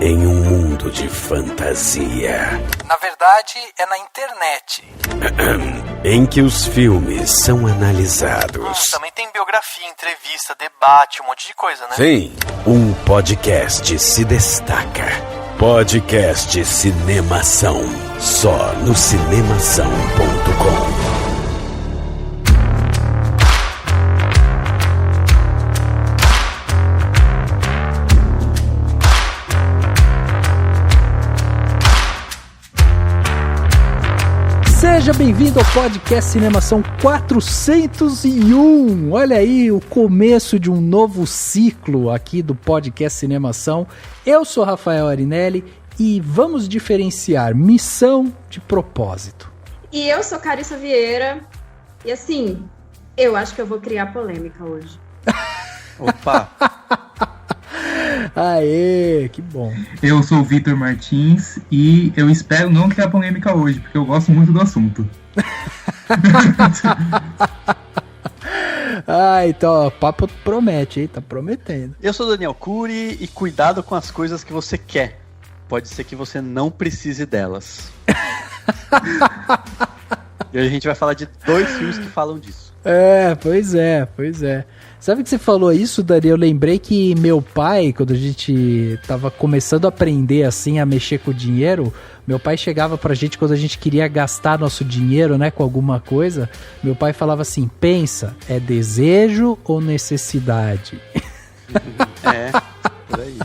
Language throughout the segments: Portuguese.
em um mundo de fantasia. Na verdade, é na internet. Em que os filmes são analisados. Também tem biografia, entrevista, debate, um monte de coisa, né? Sim, um podcast se destaca. Podcast Cinemação. Só no cinemação.com. Seja bem-vindo ao podcast Cinemação 401. Olha aí o começo de um novo ciclo aqui do podcast Cinemação. Eu sou Rafael Arinelli e vamos diferenciar missão de propósito. E eu sou Carissa Vieira e assim, eu acho que eu vou criar polêmica hoje. Opa! Aê, que bom. Eu sou o Vitor Martins e eu espero não criar polêmica hoje, porque eu gosto muito do assunto. Então, o papo promete, hein? Tá prometendo. Eu sou Daniel Cury e cuidado com as coisas que você quer. Pode ser que você não precise delas. E hoje a gente vai falar de 2 filmes que falam disso. Pois é. Sabe que você falou isso, Dani? Eu lembrei que meu pai, quando a gente tava começando a aprender assim a mexer com o dinheiro, meu pai chegava pra gente quando a gente queria gastar nosso dinheiro, né, com alguma coisa, meu pai falava assim: pensa, é desejo ou necessidade? Por aí.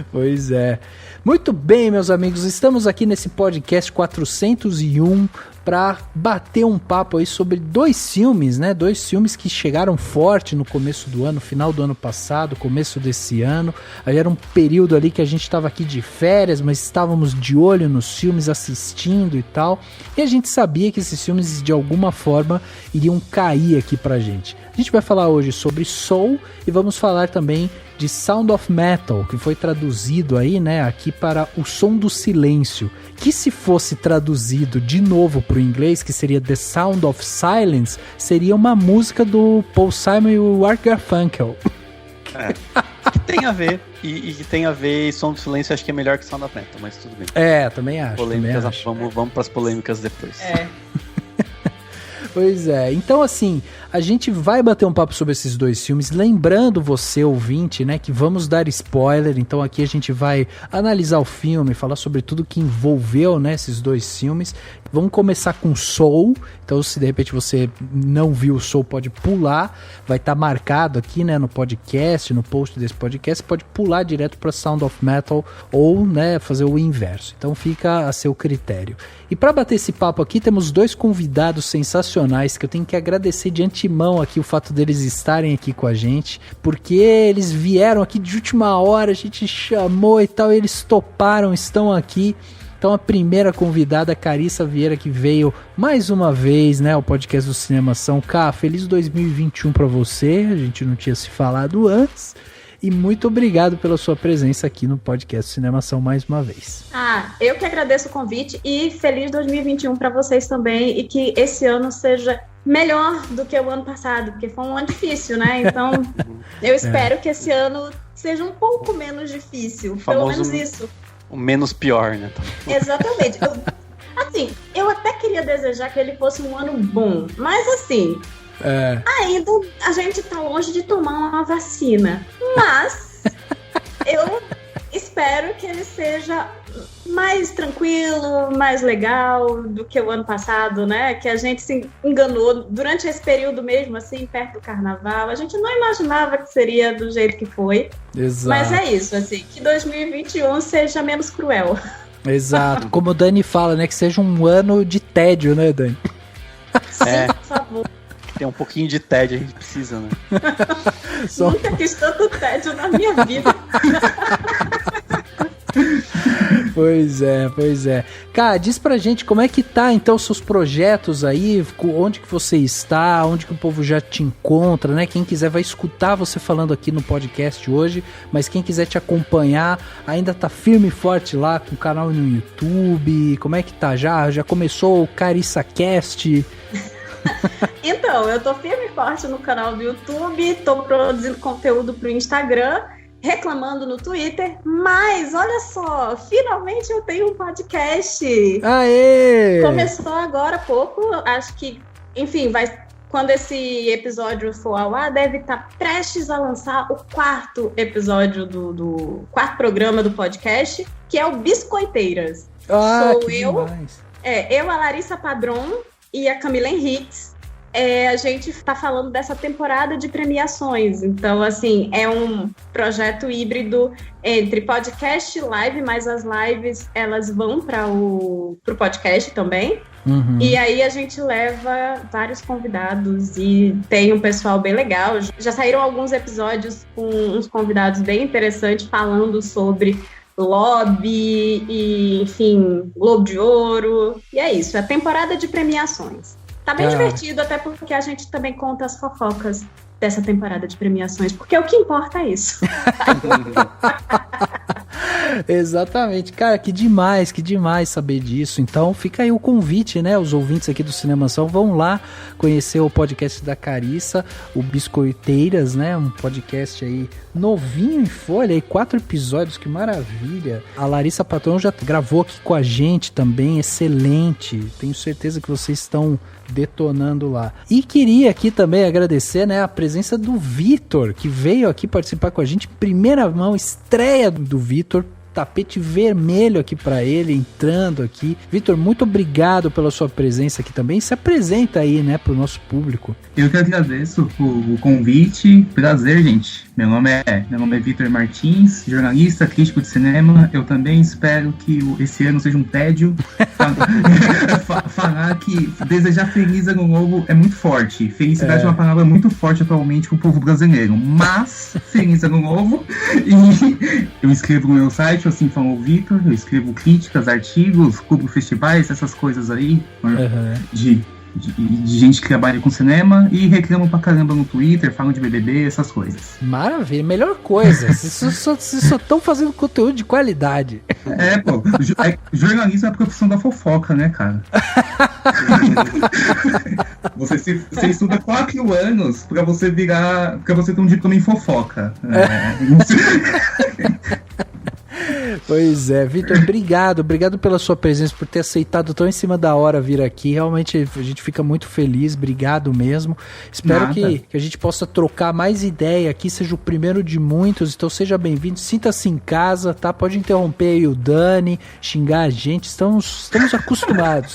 Pois é. Muito bem, meus amigos, estamos aqui nesse podcast 401 para bater um papo aí sobre 2 filmes, né? 2 filmes que chegaram forte no começo do ano, final do ano passado, começo desse ano. Aí era um período ali que a gente estava aqui de férias, mas estávamos de olho nos filmes, assistindo e tal. E a gente sabia que esses filmes, de alguma forma, iriam cair aqui pra gente. A gente vai falar hoje sobre Soul e vamos falar também de Sound of Metal, que foi traduzido aí, né, aqui para O Som do Silêncio, que se fosse traduzido de novo para o inglês, que seria The Sound of Silence, seria uma música do Paul Simon e o Art Garfunkel. Que tem a ver, e que tem a ver, e Som do Silêncio acho que é melhor que Sound of Metal, mas tudo bem. Também acho. Polêmicas, vamos para as polêmicas depois. Pois é, então assim, a gente vai bater um papo sobre esses 2 filmes, lembrando você, ouvinte, né, que vamos dar spoiler, então aqui a gente vai analisar o filme, falar sobre tudo que envolveu, né, esses 2 filmes. Vamos começar com Soul, então se de repente você não viu o Soul, pode pular, vai estar marcado aqui, né, no podcast, no post desse podcast, pode pular direto para Sound of Metal ou, né, fazer o inverso, então fica a seu critério. E para bater esse papo aqui, temos 2 convidados sensacionais que eu tenho que agradecer de antemão aqui o fato deles estarem aqui com a gente, porque eles vieram aqui de última hora, a gente chamou e tal, e eles toparam, estão aqui. Então a primeira convidada, Carissa Vieira, que veio mais uma vez, né, ao podcast do Cinemação. Cá, feliz 2021 para você, a gente não tinha se falado antes. E muito obrigado pela sua presença aqui no podcast Cinemação mais uma vez. Eu que agradeço o convite e feliz 2021 para vocês também, e que esse ano seja melhor do que o ano passado, porque foi um ano difícil, né? Então eu espero que esse ano seja um pouco menos difícil, pelo menos isso. O menos pior, né? Exatamente. Eu até queria desejar que ele fosse um ano bom, mas assim, ainda a gente tá longe de tomar uma vacina. Mas eu espero que ele seja mais tranquilo, mais legal do que o ano passado, né? Que a gente se enganou durante esse período mesmo, assim, perto do carnaval. A gente não imaginava que seria do jeito que foi. Exato. Mas é isso, assim, que 2021 seja menos cruel. Exato. Como o Dani fala, né? Que seja um ano de tédio, né, Dani? Sim, por favor. Tem um pouquinho de tédio, a gente precisa, né? Nunca quis tanto tédio na minha vida. Pois é. Cara, diz pra gente como é que tá então seus projetos aí, onde que você está, onde que o povo já te encontra, né? Quem quiser vai escutar você falando aqui no podcast hoje, mas quem quiser te acompanhar, ainda tá firme e forte lá com o canal no YouTube, como é que tá? Já começou o Carissa Cast? Então, eu tô firme e forte no canal do YouTube, tô produzindo conteúdo pro Instagram reclamando no Twitter, mas olha só, finalmente eu tenho um podcast. Aê! Começou agora há pouco, acho que, enfim, quando esse episódio for ao ar, deve estar prestes a lançar o 4º episódio do 4º programa do podcast, que é o Biscoiteiras. Sou eu, a Larissa Padron e a Camila Henriques. A gente está falando dessa temporada de premiações. Então, assim, é um projeto híbrido entre podcast e live, mas as lives, elas vão para o podcast também. Uhum. E aí a gente leva vários convidados e tem um pessoal bem legal. Já saíram alguns episódios com uns convidados bem interessantes falando sobre lobby e, enfim, Globo de Ouro. E é isso, é a temporada de premiações. Tá bem divertido, até porque a gente também conta as fofocas dessa temporada de premiações, porque o que importa é isso. Exatamente, cara, que demais saber disso. Então fica aí o convite, né? Os ouvintes aqui do Cinemação vão lá conhecer o podcast da Carissa, o Biscoiteiras, né? Um podcast aí novinho em folha, aí 4 episódios, que maravilha. A Larissa Patrão já gravou aqui com a gente também, excelente. Tenho certeza que vocês estão detonando lá. E queria aqui também agradecer, né, a presença do Vitor, que veio aqui participar com a gente, primeira mão, estreia do Vitor, tapete vermelho aqui pra ele, entrando aqui. Vitor, muito obrigado pela sua presença aqui também. Se apresenta aí, né, pro nosso público. Eu que agradeço o convite. Prazer, gente. Meu nome é Vitor Martins, jornalista, crítico de cinema. Eu também espero que esse ano seja um tédio. Falar que desejar feliz ano novo é muito forte. Felicidade é uma palavra muito forte atualmente pro povo brasileiro. Mas, feliz ano novo. E eu escrevo no meu site, assim falou o Vitor, eu escrevo críticas, artigos, cubro festivais, essas coisas aí, de gente que trabalha com cinema, e reclamam pra caramba no Twitter, falam de BBB, essas coisas. Maravilha, melhor coisa. Vocês só estão fazendo conteúdo de qualidade. Pô, jornalismo é a profissão da fofoca, né, cara? Você estuda 4 anos pra você ter um diploma em fofoca. Pois é, Vitor, obrigado pela sua presença, por ter aceitado tão em cima da hora vir aqui. Realmente a gente fica muito feliz, obrigado mesmo. Espero que a gente possa trocar mais ideia aqui, seja o primeiro de muitos, então seja bem-vindo, sinta-se em casa, tá? Pode interromper aí o Dani, xingar a gente, estamos acostumados.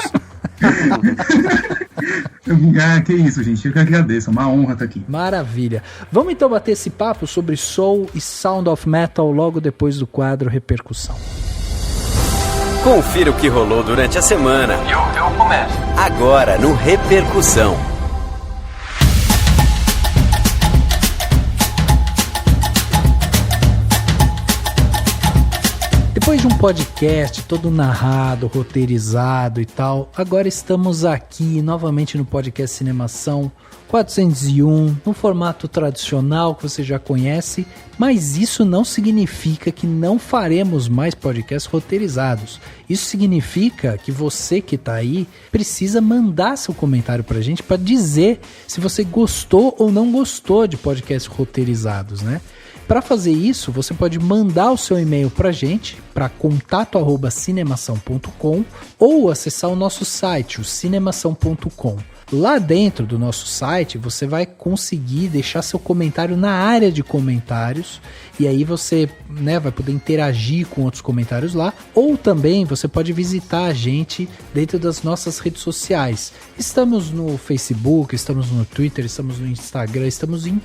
Que isso, gente, eu que agradeço, é uma honra estar aqui. Maravilha. Vamos então bater esse papo sobre Soul e Sound of Metal logo depois do quadro Repercussão. Confira o que rolou durante a semana. Eu começo. Agora no Repercussão. Depois de um podcast todo narrado, roteirizado e tal, agora estamos aqui novamente no podcast Cinemação 401, no formato tradicional que você já conhece, mas isso não significa que não faremos mais podcasts roteirizados. Isso significa que você que está aí precisa mandar seu comentário pra gente para dizer se você gostou ou não gostou de podcasts roteirizados, né? Para fazer isso, você pode mandar o seu e-mail para a gente, para contato@cinemação.com, ou acessar o nosso site, o cinemação.com. Lá dentro do nosso site, você vai conseguir deixar seu comentário na área de comentários, e aí você, né, vai poder interagir com outros comentários lá, ou também você pode visitar a gente dentro das nossas redes sociais. Estamos no Facebook, estamos no Twitter, estamos no Instagram, estamos em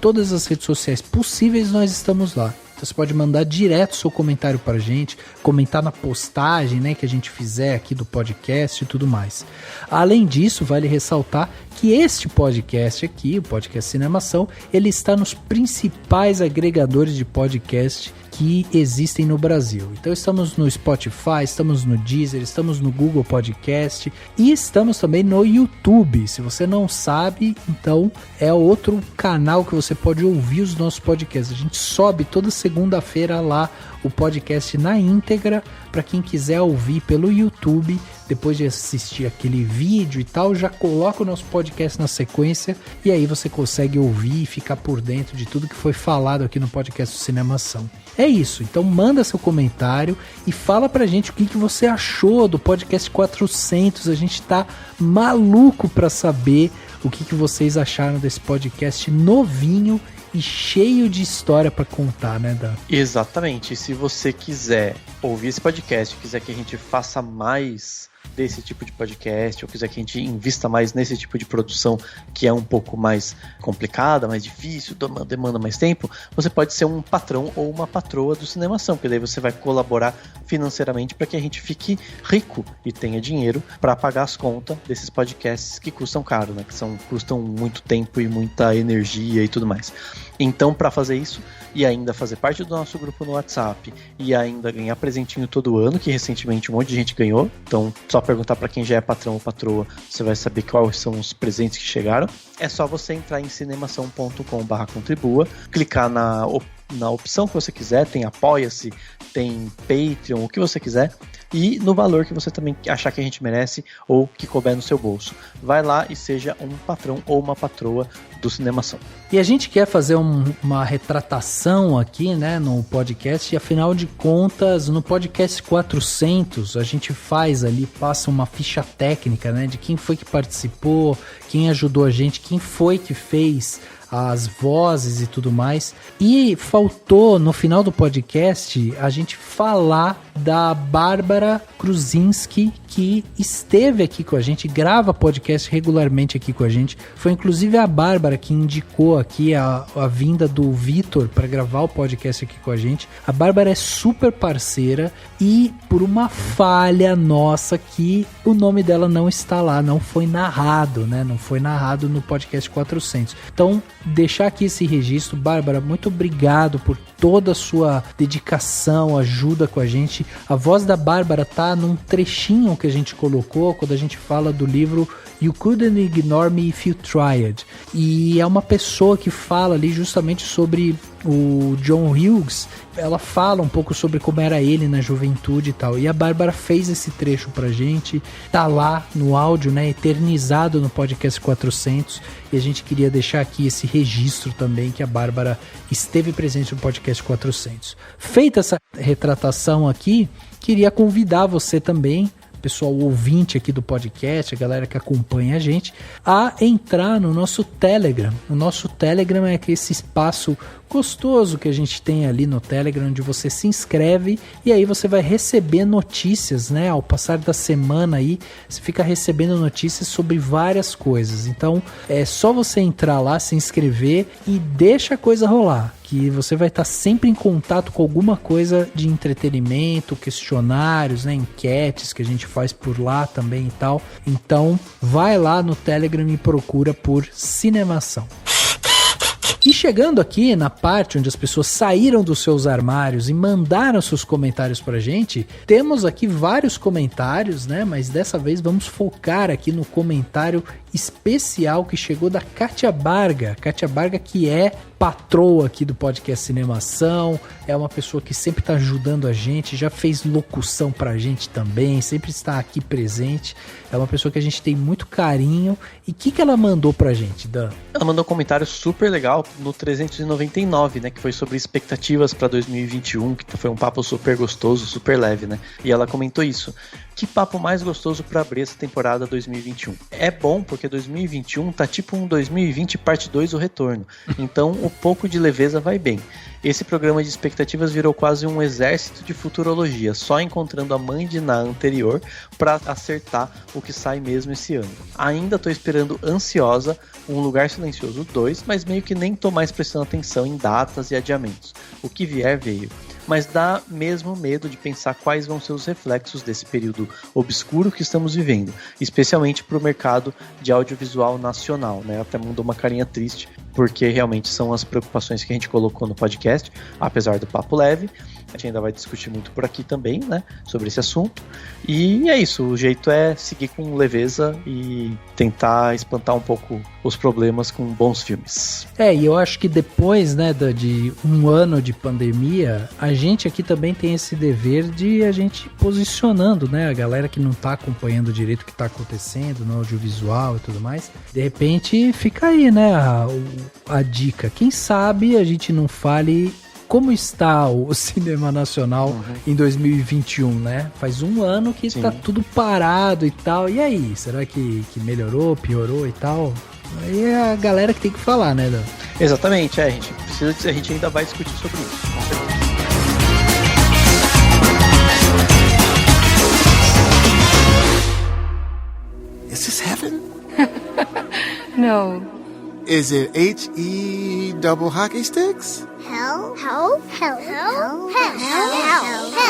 todas as redes sociais possíveis, nós estamos lá. Você pode mandar direto seu comentário pra gente, comentar na postagem, né, que a gente fizer aqui do podcast e tudo mais. Além disso, vale ressaltar que este podcast aqui, o Podcast Cinemação, ele está nos principais agregadores de podcast que que existem no Brasil. Então estamos no Spotify, estamos no Deezer, estamos no Google Podcast e estamos também no YouTube. Se você não sabe, então é outro canal que você pode ouvir os nossos podcasts. A gente sobe toda segunda-feira lá o podcast na íntegra para quem quiser ouvir pelo YouTube. Depois de assistir aquele vídeo e tal, já coloca o nosso podcast na sequência e aí você consegue ouvir e ficar por dentro de tudo que foi falado aqui no podcast do Cinemação. É isso, então manda seu comentário e fala pra gente o que você achou do podcast 400. A gente tá maluco pra saber o que vocês acharam desse podcast novinho e cheio de história pra contar, né, Dan? Exatamente. Se você quiser ouvir esse podcast, quiser que a gente faça mais desse tipo de podcast, ou quiser que a gente invista mais nesse tipo de produção que é um pouco mais complicada, mais difícil, demanda mais tempo, você pode ser um patrão ou uma patroa do Cinemação, porque daí você vai colaborar financeiramente para que a gente fique rico e tenha dinheiro para pagar as contas desses podcasts que custam caro, né? Custam muito tempo e muita energia e tudo mais. Então, para fazer isso e ainda fazer parte do nosso grupo no WhatsApp e ainda ganhar presentinho todo ano, que recentemente um monte de gente ganhou, então só perguntar para quem já é patrão ou patroa, você vai saber quais são os presentes que chegaram. É só você entrar em cinemação.com/contribua, clicar na opção que você quiser, tem Apoia-se, tem Patreon, o que você quiser, e no valor que você também achar que a gente merece ou que couber no seu bolso. Vai lá e seja um patrão ou uma patroa do Cinemação. E a gente quer fazer uma retratação aqui, né, no podcast, e afinal de contas, no podcast 400, a gente faz ali, passa uma ficha técnica, né, de quem foi que participou, quem ajudou a gente, quem foi que fez as vozes e tudo mais. E faltou no final do podcast a gente falar da Bárbara Kruzinski, que esteve aqui com a gente, grava podcast regularmente aqui com a gente. Foi inclusive a Bárbara que indicou aqui a vinda do Vitor para gravar o podcast aqui com a gente. A Bárbara é super parceira e por uma falha nossa que o nome dela não está lá, não foi narrado, né? Não foi narrado no podcast 400. Então, deixar aqui esse registro. Bárbara, muito obrigado por toda a sua dedicação, ajuda com a gente. A voz da Bárbara tá num trechinho que a gente colocou quando a gente fala do livro You Couldn't Ignore Me If You Tried. E é uma pessoa que fala ali justamente sobre o John Hughes. Ela fala um pouco sobre como era ele na juventude e tal. E a Bárbara fez esse trecho pra gente. Tá lá no áudio, né, eternizado no podcast 400. E a gente queria deixar aqui esse registro também que a Bárbara esteve presente no podcast 400. Feita essa retratação aqui, queria convidar você também, pessoal ouvinte aqui do podcast, a galera que acompanha a gente, a entrar no nosso Telegram. O nosso Telegram é esse espaço gostoso que a gente tem ali no Telegram, onde você se inscreve e aí você vai receber notícias, né? Ao passar da semana aí, você fica recebendo notícias sobre várias coisas. Então, é só você entrar lá, se inscrever e deixa a coisa rolar, que você vai estar sempre em contato com alguma coisa de entretenimento, questionários, né, enquetes que a gente faz por lá também e tal. Então, vai lá no Telegram e procura por Cinemação. E chegando aqui na parte onde as pessoas saíram dos seus armários e mandaram seus comentários pra gente, temos aqui vários comentários, né? Mas dessa vez vamos focar aqui no comentário especial que chegou da Kátia Barga. Kátia Barga, que é patroa aqui do podcast Cinemação, é uma pessoa que sempre está ajudando a gente, já fez locução pra gente também, sempre está aqui presente, é uma pessoa que a gente tem muito carinho. E o que ela mandou pra gente, Dan? Ela mandou um comentário super legal no 399, né, que foi sobre expectativas para 2021, que foi um papo super gostoso, super leve, né, e ela comentou isso: que papo mais gostoso para abrir essa temporada 2021. É bom porque 2021 tá tipo um 2020 parte 2 o retorno, então o pouco de leveza vai bem. Esse programa de expectativas virou quase um exército de futurologia, só encontrando a mãe de Ná anterior para acertar o que sai mesmo esse ano. Ainda tô esperando ansiosa Um Lugar Silencioso 2, mas meio que nem tô mais prestando atenção em datas e adiamentos. O que vier veio. mas dá mesmo medo de pensar quais vão ser os reflexos desse período obscuro que estamos vivendo, especialmente para o mercado de audiovisual nacional, né? Até mandou uma carinha triste, porque realmente são as preocupações que a gente colocou no podcast, apesar do papo leve. A gente ainda vai discutir muito por aqui também, né, sobre esse assunto. E é isso, o jeito é seguir com leveza e tentar espantar um pouco os problemas com bons filmes. E eu acho que depois, né, de um ano de pandemia, a gente aqui também tem esse dever de a gente posicionando, né, a galera que não tá acompanhando direito o que tá acontecendo no audiovisual e tudo mais. De repente fica aí, né, a dica. Quem sabe a gente não fale como está o cinema nacional em 2021, né? Faz um ano que tá tudo parado e tal. E aí, será que melhorou, piorou e tal? Aí é a galera que tem que falar, né, Dan? Exatamente, a gente ainda vai discutir sobre isso, com certeza. Is this heaven? No. Is it H-E double hockey sticks? Hell.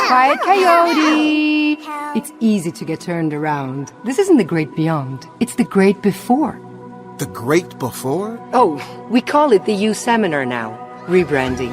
Quiet, Coyote. It's easy to get turned around. This isn't the great beyond. It's the great before. The great before? Oh, we call it the U Seminar now. Rebranding.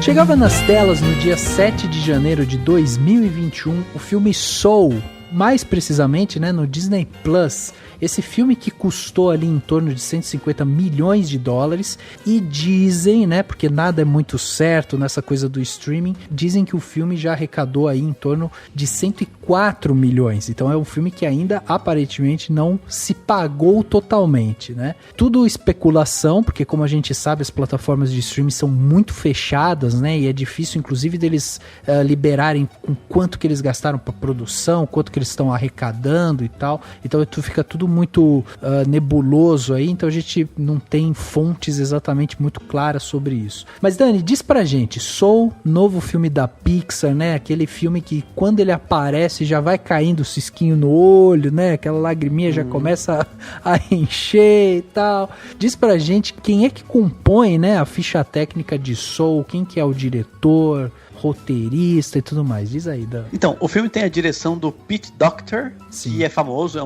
Chegava nas telas no dia 7 de janeiro de 2021 o filme Soul, mais precisamente, né, no Disney Plus. Esse filme que custou ali em torno de 150 milhões de dólares e dizem, né, porque nada é muito certo nessa coisa do streaming, dizem que o filme já arrecadou aí em torno de 104 milhões. Então é um filme que ainda aparentemente não se pagou totalmente, né? Tudo especulação, porque como a gente sabe, as plataformas de streaming são muito fechadas, né? E é difícil, inclusive, deles liberarem com quanto que eles gastaram para produção, quanto que eles estão arrecadando e tal. Então fica tudo muito nebuloso aí, então a gente não tem fontes exatamente muito claras sobre isso. Mas Dani, diz pra gente, Soul, novo filme da Pixar, né? Aquele filme que quando ele aparece já vai caindo o cisquinho no olho, né? Aquela lagriminha já começa a encher e tal. Diz pra gente quem é que compõe, né, a ficha técnica de Soul, quem que é o diretor, roteirista e tudo mais. Diz aí, Dan. Então, o filme tem a direção do Pete Docter, Sim. que é famoso,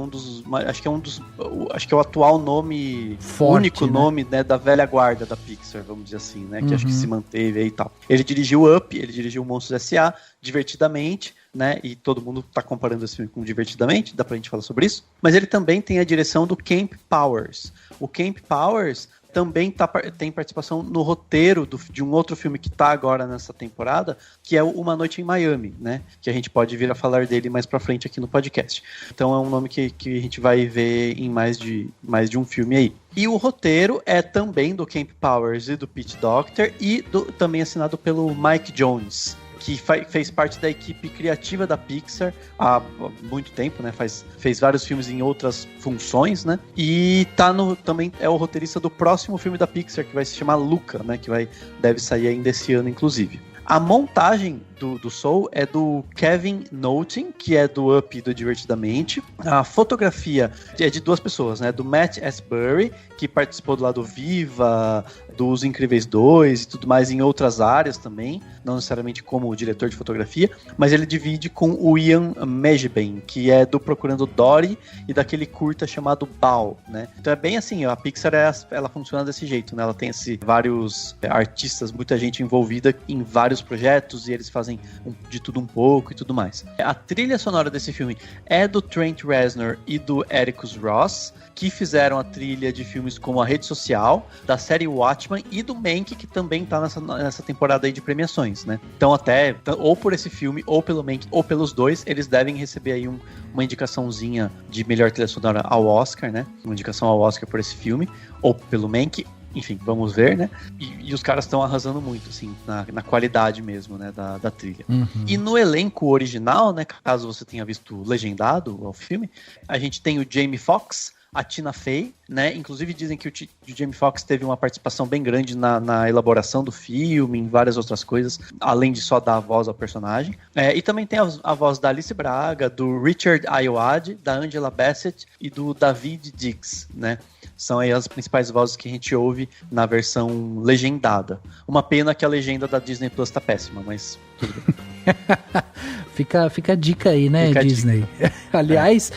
acho que é o atual nome, forte, único nome, né, da velha guarda da Pixar, vamos dizer assim, né, que acho que se manteve aí e tal. Ele dirigiu Up, ele dirigiu Monstros S.A., Divertidamente, né, e todo mundo tá comparando esse filme com Divertidamente, dá pra gente falar sobre isso, mas ele também tem a direção do Camp Powers. O Camp Powers também tem participação no roteiro de um outro filme que tá agora nessa temporada, que é o Uma Noite em Miami, né? Que a gente pode vir a falar dele mais pra frente aqui no podcast. Então é um nome que a gente vai ver em mais de um filme aí. E o roteiro é também do Camp Powers e do Pete Docter e também assinado pelo Mike Jones, que fez parte da equipe criativa da Pixar há muito tempo, né? Fez vários filmes em outras funções, né? E também é o roteirista do próximo filme da Pixar, que vai se chamar Luca, né? Que deve sair ainda esse ano, inclusive. A montagem do Soul é do Kevin Nowtin, que é do Up e do Divertidamente. A fotografia é de duas pessoas, né? Do Matt Asbury, que participou do lado Viva, dos Incríveis 2 e tudo mais em outras áreas também, não necessariamente como diretor de fotografia, mas ele divide com o Ian Mejben, que é do Procurando Dory e daquele curta chamado Bao, né? Então é bem assim, a Pixar ela funciona desse jeito, né? Ela tem vários artistas, muita gente envolvida em vários projetos e eles fazem de tudo um pouco e tudo mais. A trilha sonora desse filme é do Trent Reznor e do Atticus Ross, que fizeram a trilha de filmes como A Rede Social, da série Watchmen e do Mank, que também tá nessa temporada aí de premiações, né? Então até, ou por esse filme, ou pelo Mank, ou pelos dois, eles devem receber aí uma indicaçãozinha de melhor trilha sonora ao Oscar, né? Uma indicação ao Oscar por esse filme, ou pelo Mank. Enfim, vamos ver, né? E os caras estão arrasando muito, assim, na qualidade mesmo, né, da trilha. E no elenco original, né, caso você tenha visto legendado o filme, a gente tem o Jamie Foxx, a Tina Fey, né? Inclusive dizem que o Jamie Foxx teve uma participação bem grande na elaboração do filme, em várias outras coisas, além de só dar a voz ao personagem. E também tem a voz da Alice Braga, do Richard Ayoade, da Angela Bassett e do David Diggs, né? São aí as principais vozes que a gente ouve na versão legendada. Uma pena que a legenda da Disney Plus tá péssima, mas tudo bem. Fica a dica aí, né, Disney? Aliás,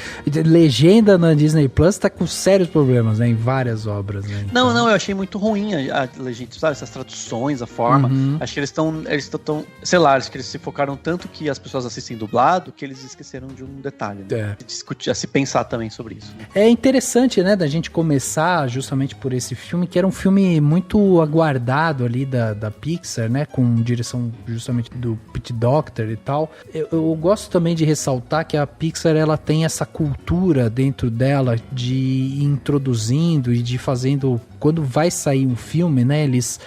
legenda na Disney Plus tá com sérios problemas, né, em várias obras, né? Então... Não, eu achei muito ruim a legenda, sabe, essas traduções, a forma. Acho que eles estão, sei lá, acho que eles se focaram tanto que as pessoas assistem dublado que eles esqueceram de um detalhe, né? A se pensar também sobre isso. Né? É interessante, né, da gente começar justamente por esse filme, que era um filme muito aguardado ali da Pixar, né, com direção justamente do Pete Docter e tal. Eu gosto também de ressaltar que a Pixar, ela tem essa cultura dentro dela de ir introduzindo e de fazendo, quando vai sair um filme, né, eles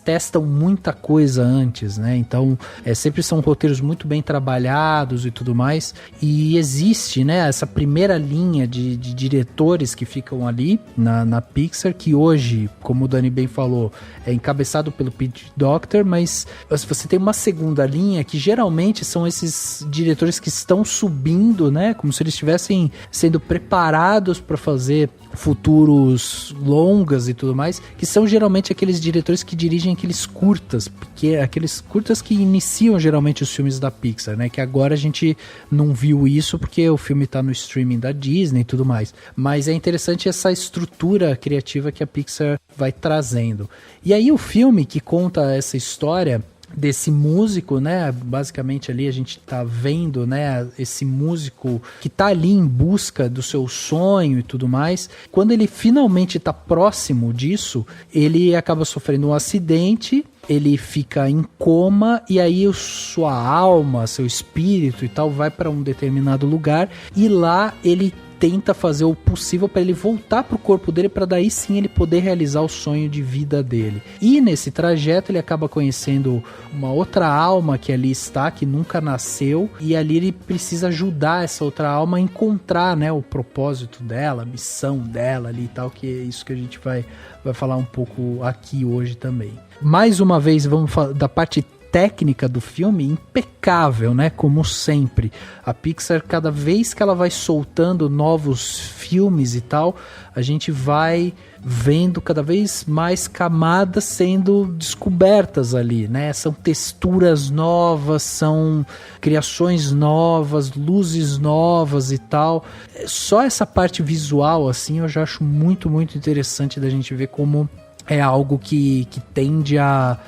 testam muita coisa antes, né, então sempre são roteiros muito bem trabalhados e tudo mais, e existe, né, essa primeira linha de diretores que ficam ali na Pixar, que hoje, como o Dani bem falou, é encabeçado pelo Pete Docter, mas você tem uma segunda linha que geralmente são esses diretores que estão subindo, né, como se eles estivessem sendo preparados para fazer futuros longas e tudo mais, que são geralmente aqueles diretores que dirigem aqueles curtas, porque aqueles curtas que iniciam geralmente os filmes da Pixar, né, que agora a gente não viu isso porque o filme tá no streaming da Disney e tudo mais, mas é interessante essa estrutura criativa que a Pixar vai trazendo. E aí o filme que conta essa história desse músico, né, basicamente ali a gente tá vendo, né, esse músico que tá ali em busca do seu sonho e tudo mais. Quando ele finalmente tá próximo disso, ele acaba sofrendo um acidente, ele fica em coma e aí sua alma, seu espírito e tal vai para um determinado lugar e lá ele tenta fazer o possível para ele voltar pro corpo dele, para daí sim ele poder realizar o sonho de vida dele. E nesse trajeto ele acaba conhecendo uma outra alma que ali está, que nunca nasceu, e ali ele precisa ajudar essa outra alma a encontrar, né, o propósito dela, a missão dela ali e tal, que é isso que a gente vai falar um pouco aqui hoje também. Mais uma vez vamos falar da parte técnica do filme, impecável, né? Como sempre. A Pixar, cada vez que ela vai soltando novos filmes e tal, a gente vai vendo cada vez mais camadas sendo descobertas ali, né? São texturas novas, são criações novas, luzes novas e tal. Só essa parte visual, assim, eu já acho muito, muito interessante da gente ver como é algo que tende a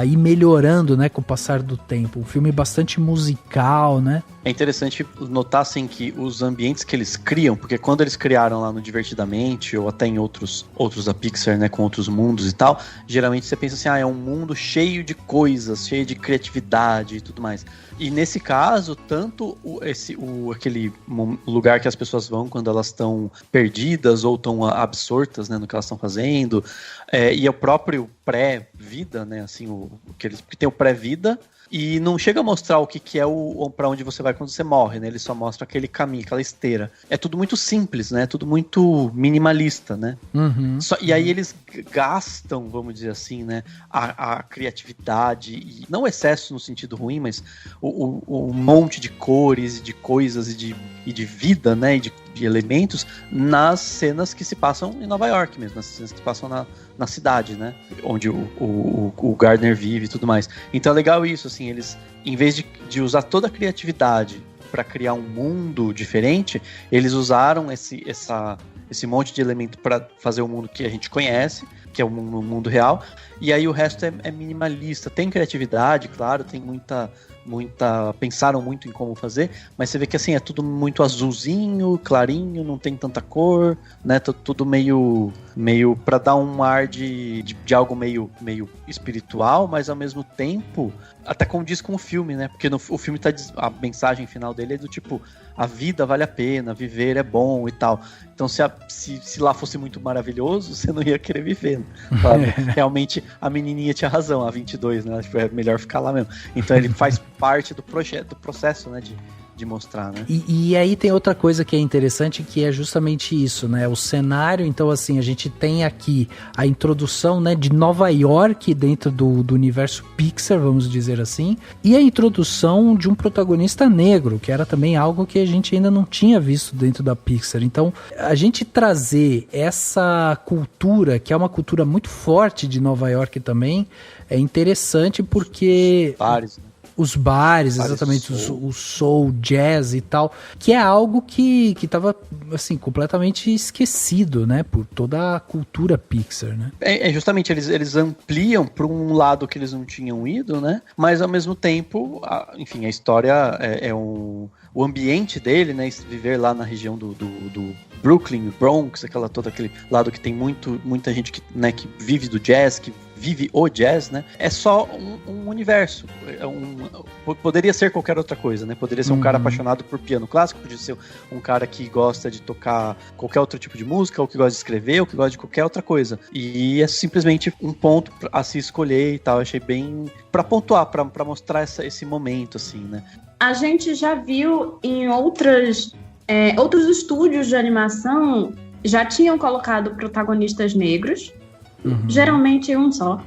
ir melhorando, né, com o passar do tempo. Um filme bastante musical, né? É interessante notar, assim, que os ambientes que eles criam, porque quando eles criaram lá no Divertidamente, ou até em outros da Pixar, né, com outros mundos e tal, geralmente você pensa assim, é um mundo cheio de coisas, cheio de criatividade e tudo mais. E nesse caso, tanto aquele lugar que as pessoas vão quando elas estão perdidas ou estão absortas, né, no que elas estão fazendo, e o próprio pré-vida, né, assim, que tem o pré-vida, e não chega a mostrar o que é pra onde você vai quando você morre, né? Ele só mostra aquele caminho, aquela esteira. É tudo muito simples, né? Tudo muito minimalista, né? E aí eles gastam, vamos dizer assim, né? A criatividade, e não o excesso no sentido ruim, mas o monte de cores, de coisas e de vida, né? E de elementos nas cenas que se passam em Nova York mesmo, nas cenas que se passam na cidade, né? Onde o Gardner vive e tudo mais. Então é legal isso, assim, eles, em vez de usar toda a criatividade para criar um mundo diferente, eles usaram esse monte de elemento para fazer o mundo que a gente conhece, que é o mundo real, e aí o resto é minimalista. Tem criatividade, claro, tem pensaram muito em como fazer, mas você vê que assim, é tudo muito azulzinho, clarinho, não tem tanta cor, né, tudo meio pra dar um ar de algo meio espiritual, mas ao mesmo tempo até condiz com o filme, né, porque o filme a mensagem final dele é do tipo, a vida vale a pena, viver é bom e tal. Então se lá fosse muito maravilhoso, você não ia querer viver, sabe? Realmente a menininha tinha razão, a 22, né, é melhor ficar lá mesmo. Então ele faz parte do processo, né, de mostrar, né? E aí tem outra coisa que é interessante, que é justamente isso, né? O cenário, então assim, a gente tem aqui a introdução, né, de Nova York dentro do universo Pixar, vamos dizer assim, e a introdução de um protagonista negro, que era também algo que a gente ainda não tinha visto dentro da Pixar. Então, a gente trazer essa cultura, que é uma cultura muito forte de Nova York também, é interessante porque... Os bares, exatamente, o soul, jazz e tal, que é algo que tava, assim, completamente esquecido, né, por toda a cultura Pixar, né? Justamente, eles ampliam para um lado que eles não tinham ido, né, mas ao mesmo tempo, enfim, a história o ambiente dele, né, viver lá na região do Brooklyn, Bronx, todo aquele lado que tem muita gente que vive do jazz, que vive o jazz, né? É só um universo. Poderia ser qualquer outra coisa, né? Poderia ser um cara apaixonado por piano clássico, podia ser um cara que gosta de tocar qualquer outro tipo de música, ou que gosta de escrever, ou que gosta de qualquer outra coisa. E é simplesmente um ponto a se escolher e tal. Eu achei bem... pra pontuar, pra mostrar esse momento, assim, né? A gente já viu em outros estúdios de animação, já tinham colocado protagonistas negros, geralmente um só.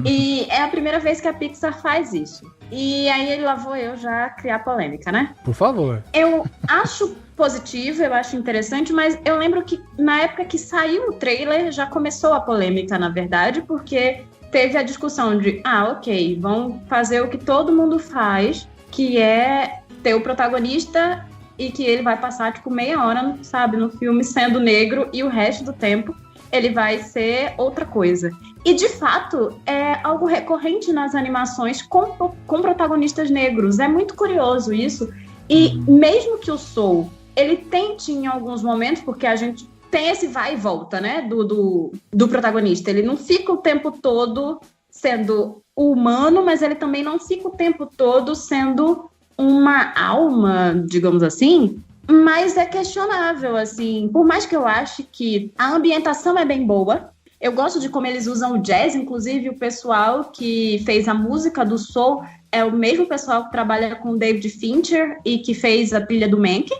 E é a primeira vez que a Pixar faz isso. E aí lá vou eu já criar polêmica, né? Por favor. Eu acho positivo, eu acho interessante, mas eu lembro que na época que saiu o trailer já começou a polêmica, na verdade, porque teve a discussão de, ok, vão fazer o que todo mundo faz, que é ter o protagonista e que ele vai passar, tipo, meia hora, sabe, no filme sendo negro e o resto do tempo ele vai ser outra coisa. E, de fato, é algo recorrente nas animações com protagonistas negros. É muito curioso isso. E mesmo que o Soul, ele tente em alguns momentos, porque a gente tem esse vai e volta, né, do protagonista. Ele não fica o tempo todo sendo humano, mas ele também não fica o tempo todo sendo uma alma, digamos assim. Mas é questionável, assim, por mais que eu ache que a ambientação é bem boa, eu gosto de como eles usam o jazz, inclusive o pessoal que fez a música do Soul é o mesmo pessoal que trabalha com o David Fincher e que fez a trilha do Mank,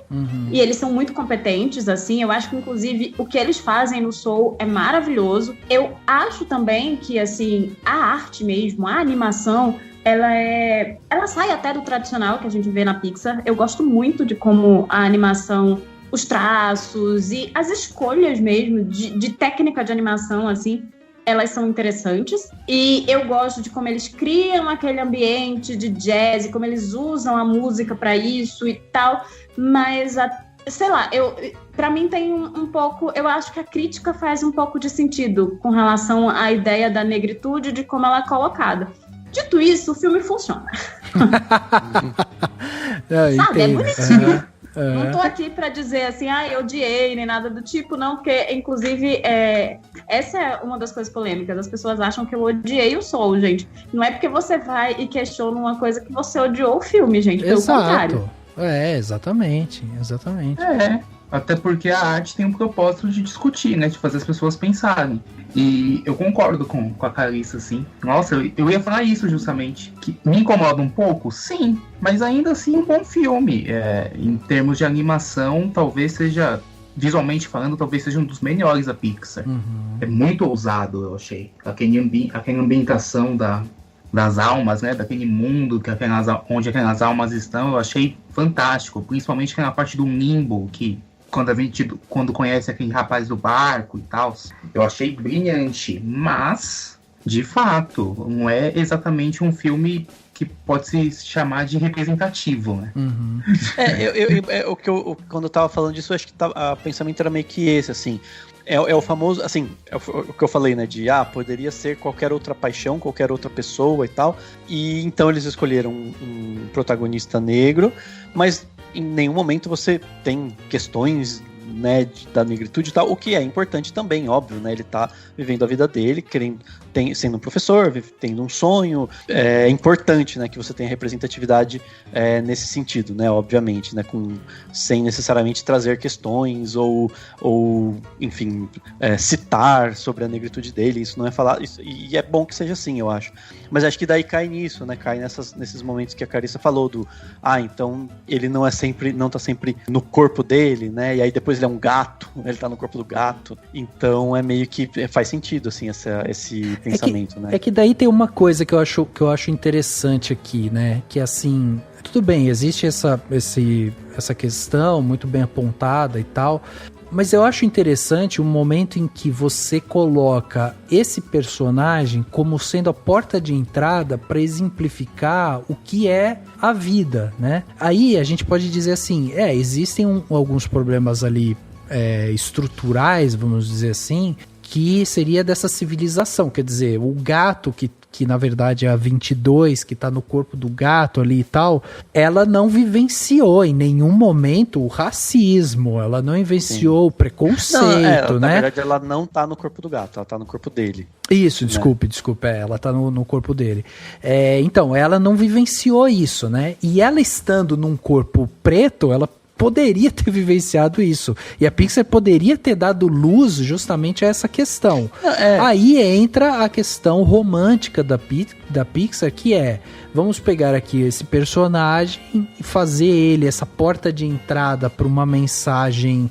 e eles são muito competentes, assim, eu acho que, inclusive, o que eles fazem no Soul é maravilhoso. Eu acho também que, assim, a arte mesmo, a animação, ela sai até do tradicional que a gente vê na Pixar. Eu gosto muito de como a animação, os traços e as escolhas mesmo de técnica de animação, assim, elas são interessantes. E eu gosto de como eles criam aquele ambiente de jazz e como eles usam a música para isso e tal. Mas, sei lá, pra mim tem um pouco... Eu acho que a crítica faz um pouco de sentido com relação à ideia da negritude, de como ela é colocada. Dito isso, o filme funciona. Sabe, é bonitinho. Não tô aqui pra dizer assim, eu odiei, nem nada do tipo, não, porque, inclusive, essa é uma das coisas polêmicas. As pessoas acham que eu odiei o Soul, gente. Não é porque você vai e questiona uma coisa que você odiou o filme, gente. Pelo contrário. Exatamente. Até porque a arte tem um propósito de discutir, né? De fazer as pessoas pensarem. E eu concordo com a Carissa, assim. Nossa, eu ia falar isso justamente. Que me incomoda um pouco, sim. Mas ainda assim, um bom filme. Em termos de animação, talvez seja... Visualmente falando, talvez seja um dos melhores da Pixar. É muito ousado, eu achei. Aquela ambientação das almas, né? Daquele mundo onde aquelas almas estão, eu achei fantástico. Principalmente aquela parte do limbo, que... Quando conhece aquele rapaz do barco e tal, eu achei brilhante, mas, de fato, não é exatamente um filme que pode se chamar de representativo, né? Quando eu tava falando disso, eu acho que o pensamento era meio que esse, assim. É o famoso, assim, é o que eu falei, né, de, poderia ser qualquer outra paixão, qualquer outra pessoa e tal, e então eles escolheram um protagonista negro, mas em nenhum momento você tem questões, né, da negritude e tal, o que é importante também, óbvio, né, ele tá vivendo a vida dele, querendo sendo um professor, tendo um sonho, é importante, né, que você tenha representatividade nesse sentido, né, obviamente, né, sem necessariamente trazer questões ou enfim, citar sobre a negritude dele, isso não é falar, e é bom que seja assim, eu acho. Mas acho que daí cai nisso, né, cai nesses momentos que a Carissa falou então ele não tá sempre no corpo dele, né, e aí depois ele é um gato, ele tá no corpo do gato, então é meio que faz sentido, assim, esse pensamento, né. É que daí tem uma coisa que eu acho interessante aqui, né, que assim, tudo bem, existe essa questão muito bem apontada e tal, mas eu acho interessante o momento em que você coloca esse personagem como sendo a porta de entrada para exemplificar o que é a vida, né? Aí a gente pode dizer assim, existem alguns problemas ali estruturais, vamos dizer assim, que seria dessa civilização, quer dizer, o gato que na verdade é a 22, que tá no corpo do gato ali e tal, ela não vivenciou em nenhum momento o racismo, ela não vivenciou o preconceito, né? Na verdade, ela não tá no corpo do gato, ela tá no corpo dele. Isso, desculpe, ela tá no corpo dele. Então, ela não vivenciou isso, né? E ela estando num corpo preto, ela poderia ter vivenciado isso. E a Pixar poderia ter dado luz justamente a essa questão. Aí entra a questão romântica da Pixar, que vamos pegar aqui esse personagem e fazer ele essa porta de entrada para uma mensagem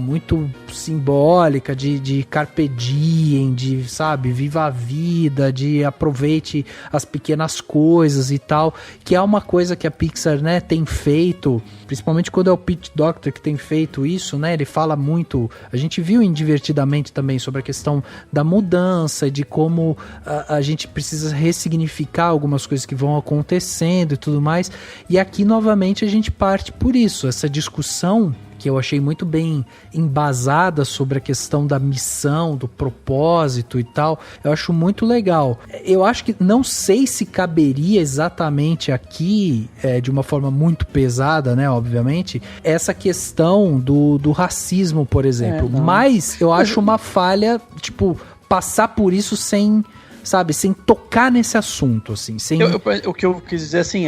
muito simbólica de carpe diem, de, sabe, viva a vida, de aproveite as pequenas coisas e tal, que é uma coisa que a Pixar, né, tem feito, principalmente quando é o Pete Docter que tem feito isso, né, ele fala muito, a gente viu em Divertidamente também sobre a questão da mudança, de como a gente precisa ressignificar algumas coisas que vão acontecendo e tudo mais, e aqui novamente a gente parte por isso, essa discussão que eu achei muito bem embasada sobre a questão da missão, do propósito e tal, eu acho muito legal. Eu acho que, não sei se caberia exatamente aqui, de uma forma muito pesada, né, obviamente, essa questão do racismo, por exemplo, mas eu acho uma falha, tipo, passar por isso sem tocar nesse assunto, assim, sem... O que eu quis dizer, assim,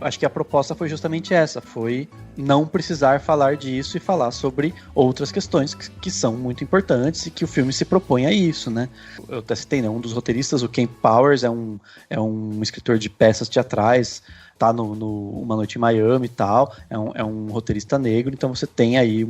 acho que a proposta foi justamente essa, foi não precisar falar disso e falar sobre outras questões que são muito importantes e que o filme se propõe a isso, né? Eu até citei, né, um dos roteiristas, o Ken Powers, é um escritor de peças teatrais, tá no Uma Noite em Miami e tal, é um roteirista negro, então você tem aí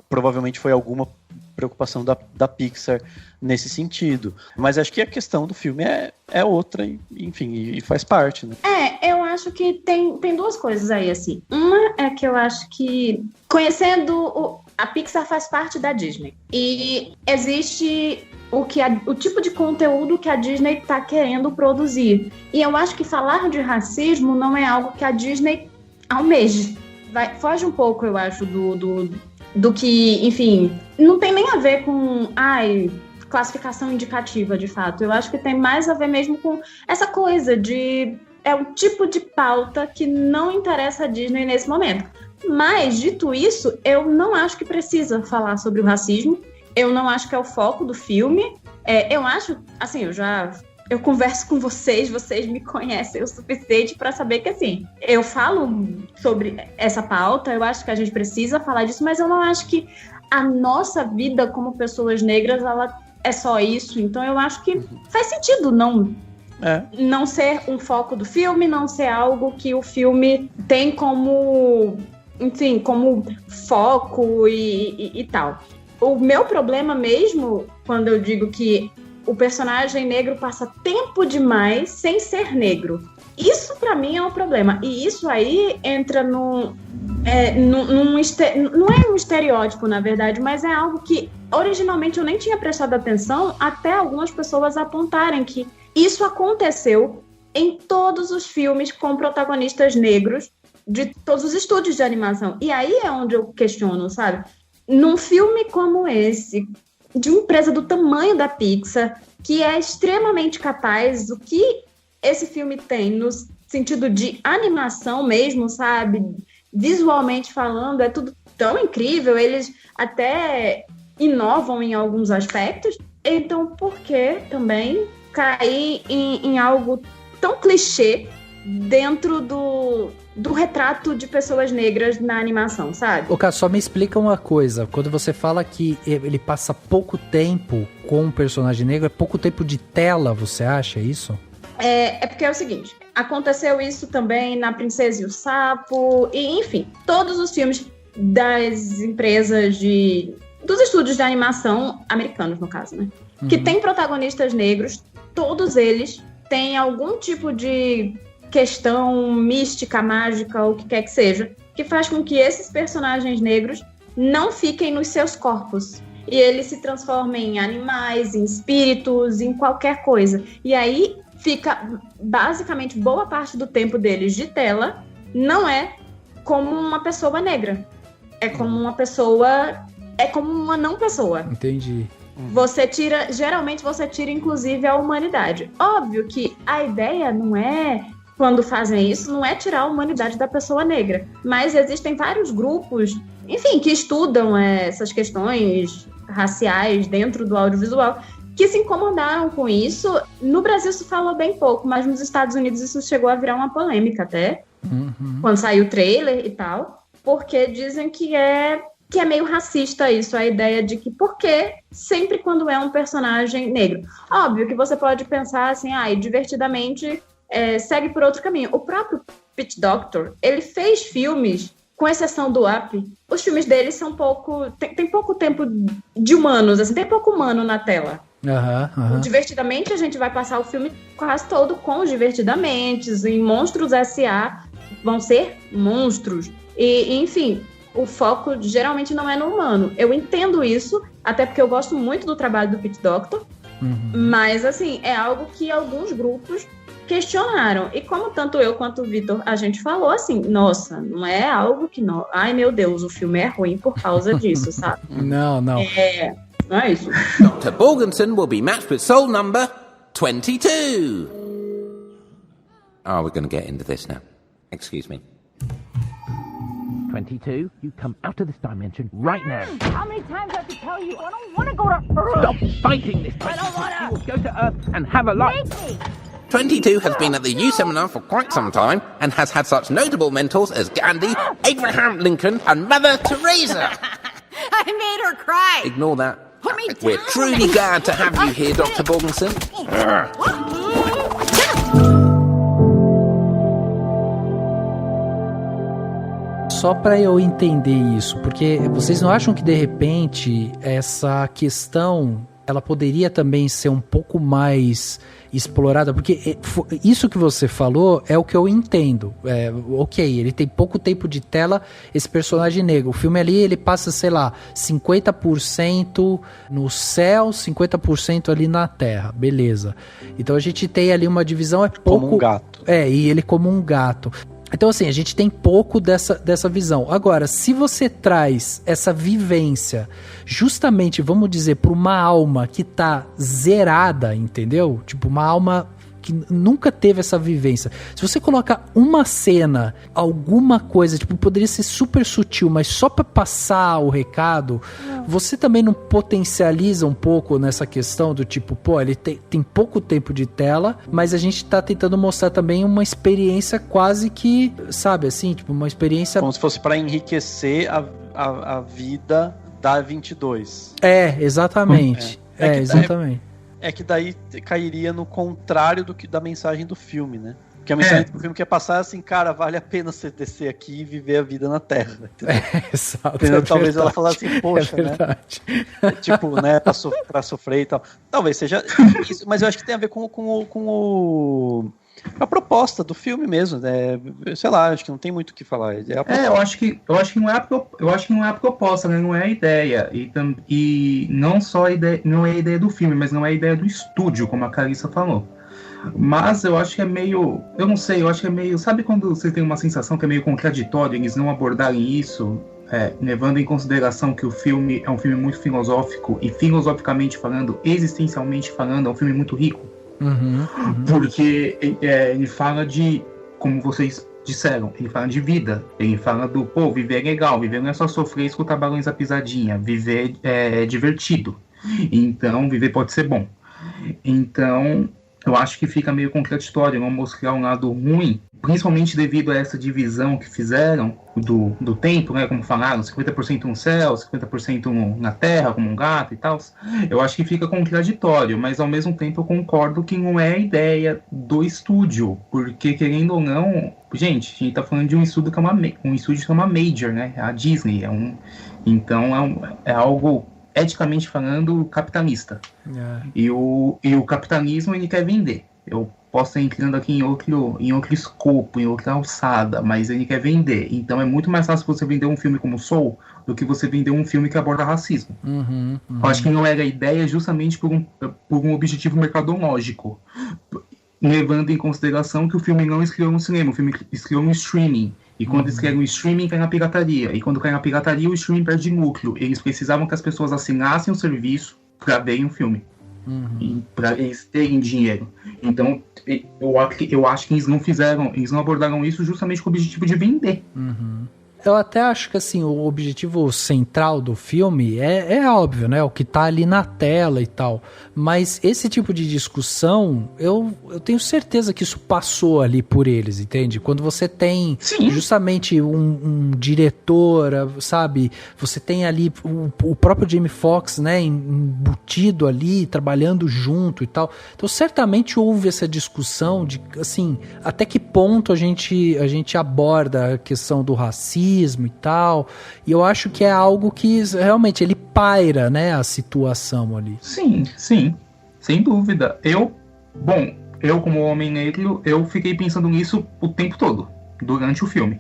provavelmente foi alguma preocupação da Pixar nesse sentido. Mas acho que a questão do filme é outra, enfim, e faz parte, né? Eu acho que tem duas coisas aí, assim. Uma é que eu acho que, conhecendo a Pixar faz parte da Disney. E existe o tipo de conteúdo que a Disney tá querendo produzir. E eu acho que falar de racismo não é algo que a Disney almeje. Foge um pouco, eu acho, do que, enfim, não tem nem a ver com classificação indicativa, de fato. Eu acho que tem mais a ver mesmo com essa coisa de... É um tipo de pauta que não interessa a Disney nesse momento. Mas, dito isso, eu não acho que precisa falar sobre o racismo. Eu não acho que é o foco do filme. Eu acho, assim, eu converso com vocês me conhecem o suficiente para saber que, assim, eu falo sobre essa pauta, eu acho que a gente precisa falar disso, mas eu não acho que a nossa vida como pessoas negras, ela é só isso. Então eu acho que faz sentido não ser um foco do filme, não ser algo que o filme tem como, enfim, como foco e tal. O meu problema mesmo, quando eu digo que o personagem negro passa tempo demais sem ser negro, isso pra mim é um problema. E isso aí entra não é um estereótipo, na verdade, mas é algo que originalmente eu nem tinha prestado atenção, até algumas pessoas apontarem que isso aconteceu em todos os filmes com protagonistas negros de todos os estúdios de animação. E aí é onde eu questiono, sabe? Num filme como esse, de uma empresa do tamanho da Pixar, que é extremamente capaz, o que esse filme tem no sentido de animação mesmo, sabe? Visualmente falando, é tudo tão incrível, eles até inovam em alguns aspectos. Então por que também cair em algo tão clichê dentro do retrato de pessoas negras na animação, sabe? Ô, cara, só me explica uma coisa. Quando você fala que ele passa pouco tempo com um personagem negro, é pouco tempo de tela, você acha isso? É porque é o seguinte, aconteceu isso também na Princesa e o Sapo, e enfim, todos os filmes das empresas dos estúdios de animação americanos, no caso, né? Que tem protagonistas negros, todos eles têm algum tipo de questão mística, mágica, ou o que quer que seja, que faz com que esses personagens negros não fiquem nos seus corpos. E eles se transformem em animais, em espíritos, em qualquer coisa. E aí fica, basicamente, boa parte do tempo deles de tela não é como uma pessoa negra. É como uma pessoa... É como uma não pessoa. Entendi. Geralmente você tira, inclusive, a humanidade. Óbvio que a ideia não é, quando fazem isso, não é tirar a humanidade da pessoa negra. Mas existem vários grupos, enfim, que estudam essas questões raciais dentro do audiovisual, que se incomodaram com isso. No Brasil isso falou bem pouco, mas nos Estados Unidos isso chegou a virar uma polêmica até, quando saiu o trailer e tal, porque dizem que é meio racista isso, a ideia de que por que sempre quando é um personagem negro? Óbvio que você pode pensar assim, divertidamente segue por outro caminho. O próprio Pete Docter, ele fez filmes, com exceção do Up, os filmes dele são tem pouco tempo de humanos, assim, tem pouco humano na tela. Divertidamente, a gente vai passar o filme quase todo com os Divertidamentes, em Monstros S.A. vão ser monstros. E, enfim, o foco geralmente não é no humano. Eu entendo isso, até porque eu gosto muito do trabalho do Pete Docter, mas, assim, é algo que alguns grupos questionaram. E como tanto eu quanto o Vitor, a gente falou assim, nossa, não é algo que... Ai, meu Deus, o filme é ruim por causa disso, sabe? Não. Não é isso. Dr. Borgensen will be matched with soul number 22. Oh, we're going to get into this now. Excuse me. 22, you come out of this dimension right now. How many times do I have to tell you? I don't want to go to Earth. Stop fighting this. I don't want to. You will go to Earth and have a life. Make me. 22 has been at the U Seminar for quite some time and has had such notable mentors as Gandhi, Abraham Lincoln, and Mother Teresa. I made her cry. Ignore that. Put me down. We're truly glad to have you here, Dr. Borgensen. Só para eu entender isso, porque vocês não acham que de repente essa questão ela poderia também ser um pouco mais explorada? Porque isso que você falou é o que eu entendo. Ok, ele tem pouco tempo de tela, esse personagem negro. O filme ali, ele passa, sei lá, 50% no céu, 50% ali na terra. Beleza. Então a gente tem ali uma divisão, é pouco... Como um gato. E ele como um gato. Então, assim, a gente tem pouco dessa visão. Agora, se você traz essa vivência justamente, vamos dizer, para uma alma que tá zerada, entendeu? Tipo, uma alma que nunca teve essa vivência. Se você coloca uma cena, alguma coisa, tipo, poderia ser super sutil, mas só para passar o recado, você também não potencializa um pouco nessa questão do tipo, pô, ele tem pouco tempo de tela, mas a gente tá tentando mostrar também uma experiência quase que, sabe, assim, tipo, uma experiência... Como se fosse para enriquecer a vida da 22. Exatamente. Exatamente. É que daí cairia no contrário da mensagem do filme, né? Porque a mensagem do filme quer passar assim, cara, vale a pena você descer aqui e viver a vida na Terra. Exato. Talvez ela falasse assim, poxa, né? Tipo, né, pra sofrer e tal. Talvez seja isso, mas eu acho que tem a ver com a proposta do filme mesmo, né? Sei lá, acho que não tem muito o que falar. Eu acho que não é a proposta, né? Não é a ideia. E não só a ideia, não é a ideia do filme, mas não é a ideia do estúdio, como a Carissa falou. Mas eu acho que é meio... Eu não sei, eu acho que é meio... Sabe quando você tem uma sensação que é meio contraditório eles não abordarem isso, levando em consideração que o filme é um filme muito filosófico, e filosoficamente falando, existencialmente falando, é um filme muito rico. Porque ele fala de, como vocês disseram, ele fala de vida, ele fala do, viver é legal, viver não é só sofrer e escutar balões a pisadinha, viver é divertido. Então, viver pode ser bom. Então, eu acho que fica meio contraditório não mostrar um lado ruim, principalmente devido a essa divisão que fizeram do tempo, né? Como falaram, 50% no céu, 50% na terra, como um gato e tal. Eu acho que fica contraditório, mas ao mesmo tempo eu concordo que não é a ideia do estúdio, porque querendo ou não, gente, a gente tá falando de um estúdio que é uma major, né? A Disney, então é algo eticamente falando capitalista. E o capitalismo ele quer vender. Eu posso estar entrando aqui em outro escopo, em outra alçada, mas ele quer vender. Então é muito mais fácil você vender um filme como Soul do que você vender um filme que aborda racismo. Eu acho que não era a ideia justamente por um objetivo mercadológico, levando em consideração que o filme não estreou no cinema, o filme estreou no streaming. E quando eles querem o streaming, cai na pirataria. E quando cai na pirataria, o streaming perde lucro. Eles precisavam que as pessoas assinassem o serviço para verem o filme. E para eles terem dinheiro. Então, eu acho que eles não abordaram isso justamente com o objetivo de vender. Eu até acho que assim, o objetivo central do filme é óbvio, né? O que tá ali na tela e tal. Mas esse tipo de discussão, eu tenho certeza que isso passou ali por eles, entende? Quando você tem justamente um diretor, sabe? Você tem ali o próprio Jamie Foxx, né? Embutido ali, trabalhando junto e tal. Então certamente houve essa discussão de, assim, até que ponto a gente aborda a questão do racismo e tal, e eu acho que é algo que realmente ele paira, né, a situação ali. Sim, sem dúvida. Eu como homem negro, eu fiquei pensando nisso o tempo todo, durante o filme.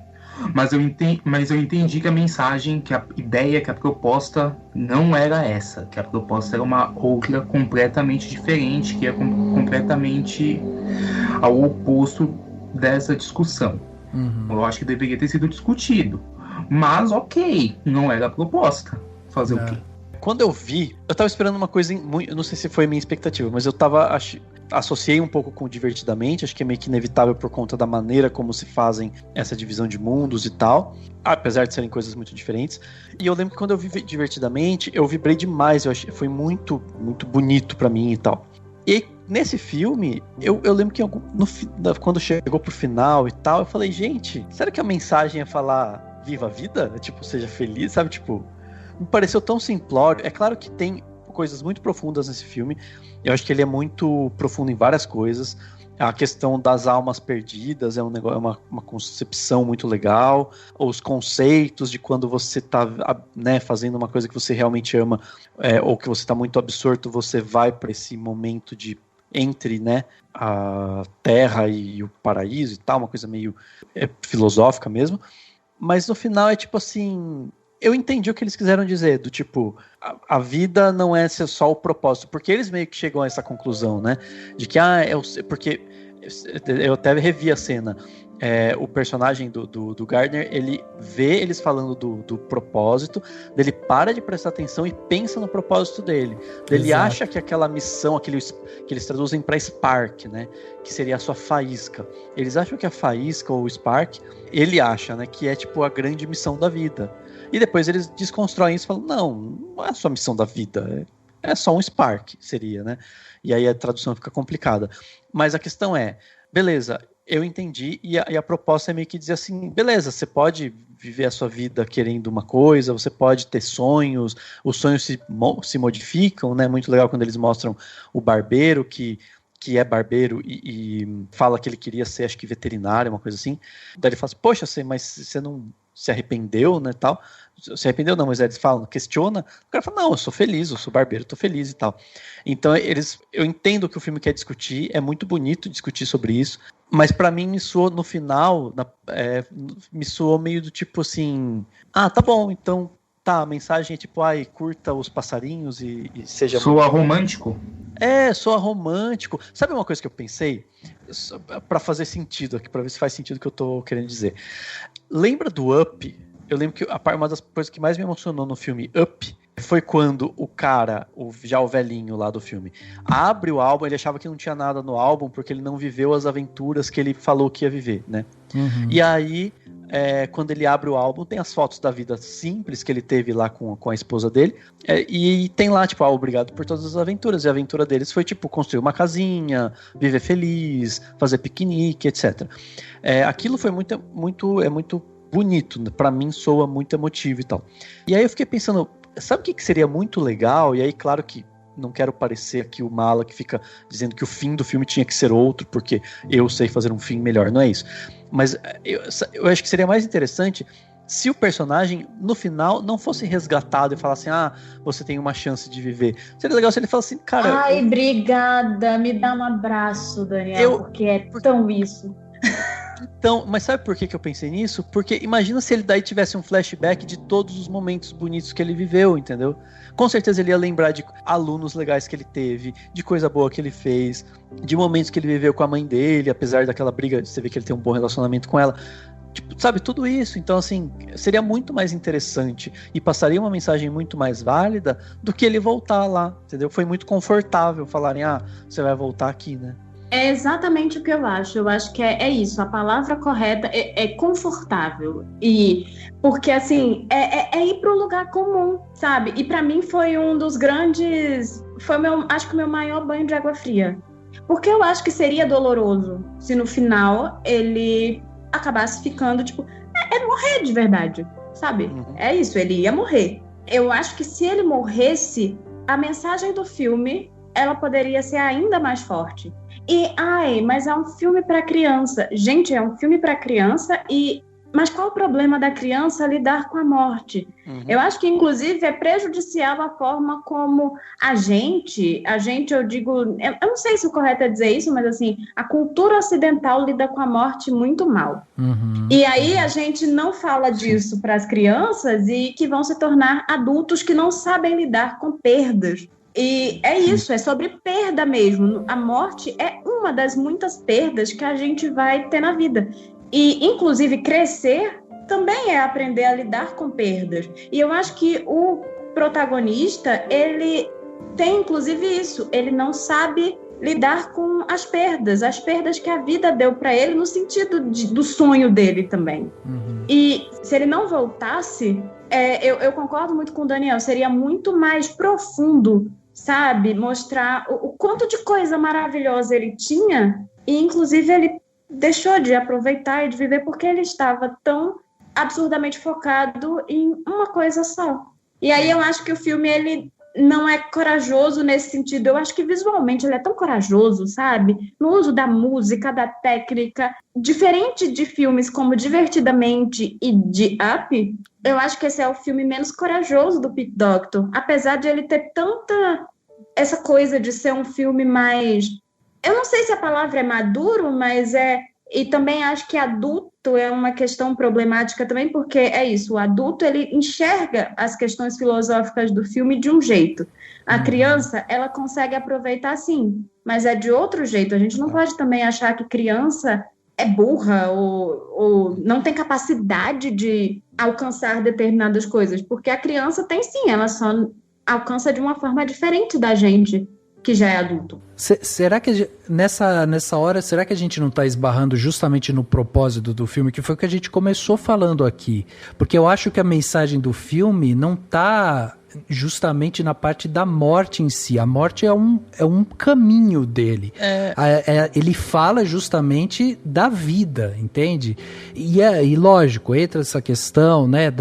Mas eu entendi que a mensagem, que a ideia, que a proposta não era essa, que a proposta era uma outra completamente diferente, que é completamente ao oposto dessa discussão. Eu acho que deveria ter sido discutido. Mas ok, não era a proposta. Fazer o quê? Quando eu vi, eu tava esperando uma coisa, eu não sei se foi minha expectativa, mas eu associei um pouco com Divertidamente, acho que é meio que inevitável por conta da maneira como se fazem essa divisão de mundos e tal, apesar de serem coisas muito diferentes. E eu lembro que quando eu vi Divertidamente, eu vibrei demais, eu achei, foi muito, muito bonito pra mim e tal. E nesse filme, eu lembro que quando chegou pro final e tal, eu falei, gente, será que a mensagem é falar viva a vida? Tipo, seja feliz, sabe? Tipo, me pareceu tão simplório. É claro que tem coisas muito profundas nesse filme. Eu acho que ele é muito profundo em várias coisas. A questão das almas perdidas é um negócio, uma concepção muito legal. Os conceitos de quando você tá, né, fazendo uma coisa que você realmente ama, ou que você tá muito absorto, você vai para esse momento de entre, né, a terra e o paraíso e tal, uma coisa meio filosófica mesmo. Mas no final é tipo assim, eu entendi o que eles quiseram dizer, do tipo, a vida não é só o propósito, porque eles meio que chegam a essa conclusão, né, de que, porque eu até revi a cena, o personagem do Gardner, ele vê eles falando do propósito, ele para de prestar atenção e pensa no propósito dele. Ele acha que aquela missão, que eles traduzem para Spark, né, que seria a sua faísca. Eles acham que a faísca ou o Spark, ele acha, né, que é tipo a grande missão da vida. E depois eles desconstroem isso e falam, não é a sua missão da vida, é só um Spark, seria, né? E aí a tradução fica complicada. Mas a questão é, beleza, eu entendi, e a proposta é meio que dizer assim, beleza, você pode viver a sua vida querendo uma coisa, você pode ter sonhos, os sonhos se modificam, né? Muito legal quando eles mostram o barbeiro, que é barbeiro e fala que ele queria ser, acho que veterinário, uma coisa assim. Daí ele fala assim, poxa, mas você não se arrependeu, né, tal? Se arrependeu não, mas eles falam, questiona, o cara fala, não, eu sou feliz, eu sou barbeiro, eu tô feliz e tal. Então eu entendo o que o filme quer discutir, é muito bonito discutir sobre isso, mas pra mim me soou no final, me soou meio do tipo assim, tá bom, então tá, a mensagem é tipo, curta os passarinhos e seja... Soa romântico? Soa romântico. Sabe uma coisa que eu pensei? Pra fazer sentido aqui, pra ver se faz sentido o que eu tô querendo dizer. Lembra do Up? Eu lembro que uma das coisas que mais me emocionou no filme Up foi quando o cara, já o velhinho lá do filme, abre o álbum, ele achava que não tinha nada no álbum porque ele não viveu as aventuras que ele falou que ia viver, né? E aí quando ele abre o álbum, tem as fotos da vida simples que ele teve lá com a esposa dele, e tem lá, tipo, obrigado por todas as aventuras, e a aventura deles foi, tipo, construir uma casinha, viver feliz, fazer piquenique, etc. Aquilo foi muito bonito, pra mim soa muito emotivo e tal. E aí eu fiquei pensando, sabe o que seria muito legal? E aí, claro que não quero parecer aqui o mala que fica dizendo que o fim do filme tinha que ser outro, porque eu sei fazer um fim melhor, não é isso. Mas eu acho que seria mais interessante se o personagem, no final, não fosse resgatado e falasse, você tem uma chance de viver. Seria legal se ele falasse assim, cara... Ai, obrigada, me dá um abraço, Daniel, porque é tão isso. Então, mas sabe por que eu pensei nisso? Porque imagina se ele daí tivesse um flashback de todos os momentos bonitos que ele viveu, entendeu? Com certeza ele ia lembrar de alunos legais que ele teve, de coisa boa que ele fez, de momentos que ele viveu com a mãe dele, apesar daquela briga, você vê que ele tem um bom relacionamento com ela. Tipo, sabe, tudo isso. Então, assim, seria muito mais interessante e passaria uma mensagem muito mais válida do que ele voltar lá, entendeu? Foi muito confortável falarem, você vai voltar aqui, né? É exatamente o que eu acho. Eu acho que é isso. A palavra correta é confortável. E porque, assim, é ir para um lugar comum, sabe? E para mim foi um dos grandes... acho que o meu maior banho de água fria. Porque eu acho que seria doloroso se no final ele acabasse ficando, tipo... morrer de verdade, sabe? É isso, ele ia morrer. Eu acho que se ele morresse, a mensagem do filme, ela poderia ser ainda mais forte. Mas é um filme para criança. Gente, é um filme para criança mas qual o problema da criança lidar com a morte? Eu acho que, inclusive, é prejudicial a forma como a gente, eu digo... Eu não sei se o correto é dizer isso, mas, assim, a cultura ocidental lida com a morte muito mal. E aí a gente não fala disso para as crianças e que vão se tornar adultos que não sabem lidar com perdas. E é isso, é sobre perda mesmo. A morte é uma das muitas perdas que a gente vai ter na vida. E, inclusive, crescer também é aprender a lidar com perdas. E eu acho que o protagonista, ele tem, inclusive, isso. Ele não sabe lidar com as perdas que a vida deu para ele no sentido do sonho dele também. E se ele não voltasse, eu concordo muito com o Daniel, seria muito mais profundo, sabe? Mostrar o quanto de coisa maravilhosa ele tinha e, inclusive, ele deixou de aproveitar e de viver porque ele estava tão absurdamente focado em uma coisa só. E aí eu acho que o filme, ele não é corajoso nesse sentido. Eu acho que visualmente ele é tão corajoso, sabe? No uso da música, da técnica. Diferente de filmes como Divertidamente e de Up, eu acho que esse é o filme menos corajoso do Pete Docter. Apesar de ele ter tanta essa coisa de ser um filme mais... Eu não sei se a palavra é maduro, mas e também acho que adulto é uma questão problemática também, porque é isso, o adulto, ele enxerga as questões filosóficas do filme de um jeito. A criança, ela consegue aproveitar sim, mas é de outro jeito. A gente não pode também achar que criança é burra ou não tem capacidade de alcançar determinadas coisas, porque a criança tem sim, ela só alcança de uma forma diferente da gente, que já é adulto. Será que nessa hora, será que a gente não está esbarrando justamente no propósito do filme, que foi o que a gente começou falando aqui? Porque eu acho que a mensagem do filme não está justamente na parte da morte em si. A morte é um caminho dele. Ele fala justamente da vida, entende? E lógico, entra essa questão, né,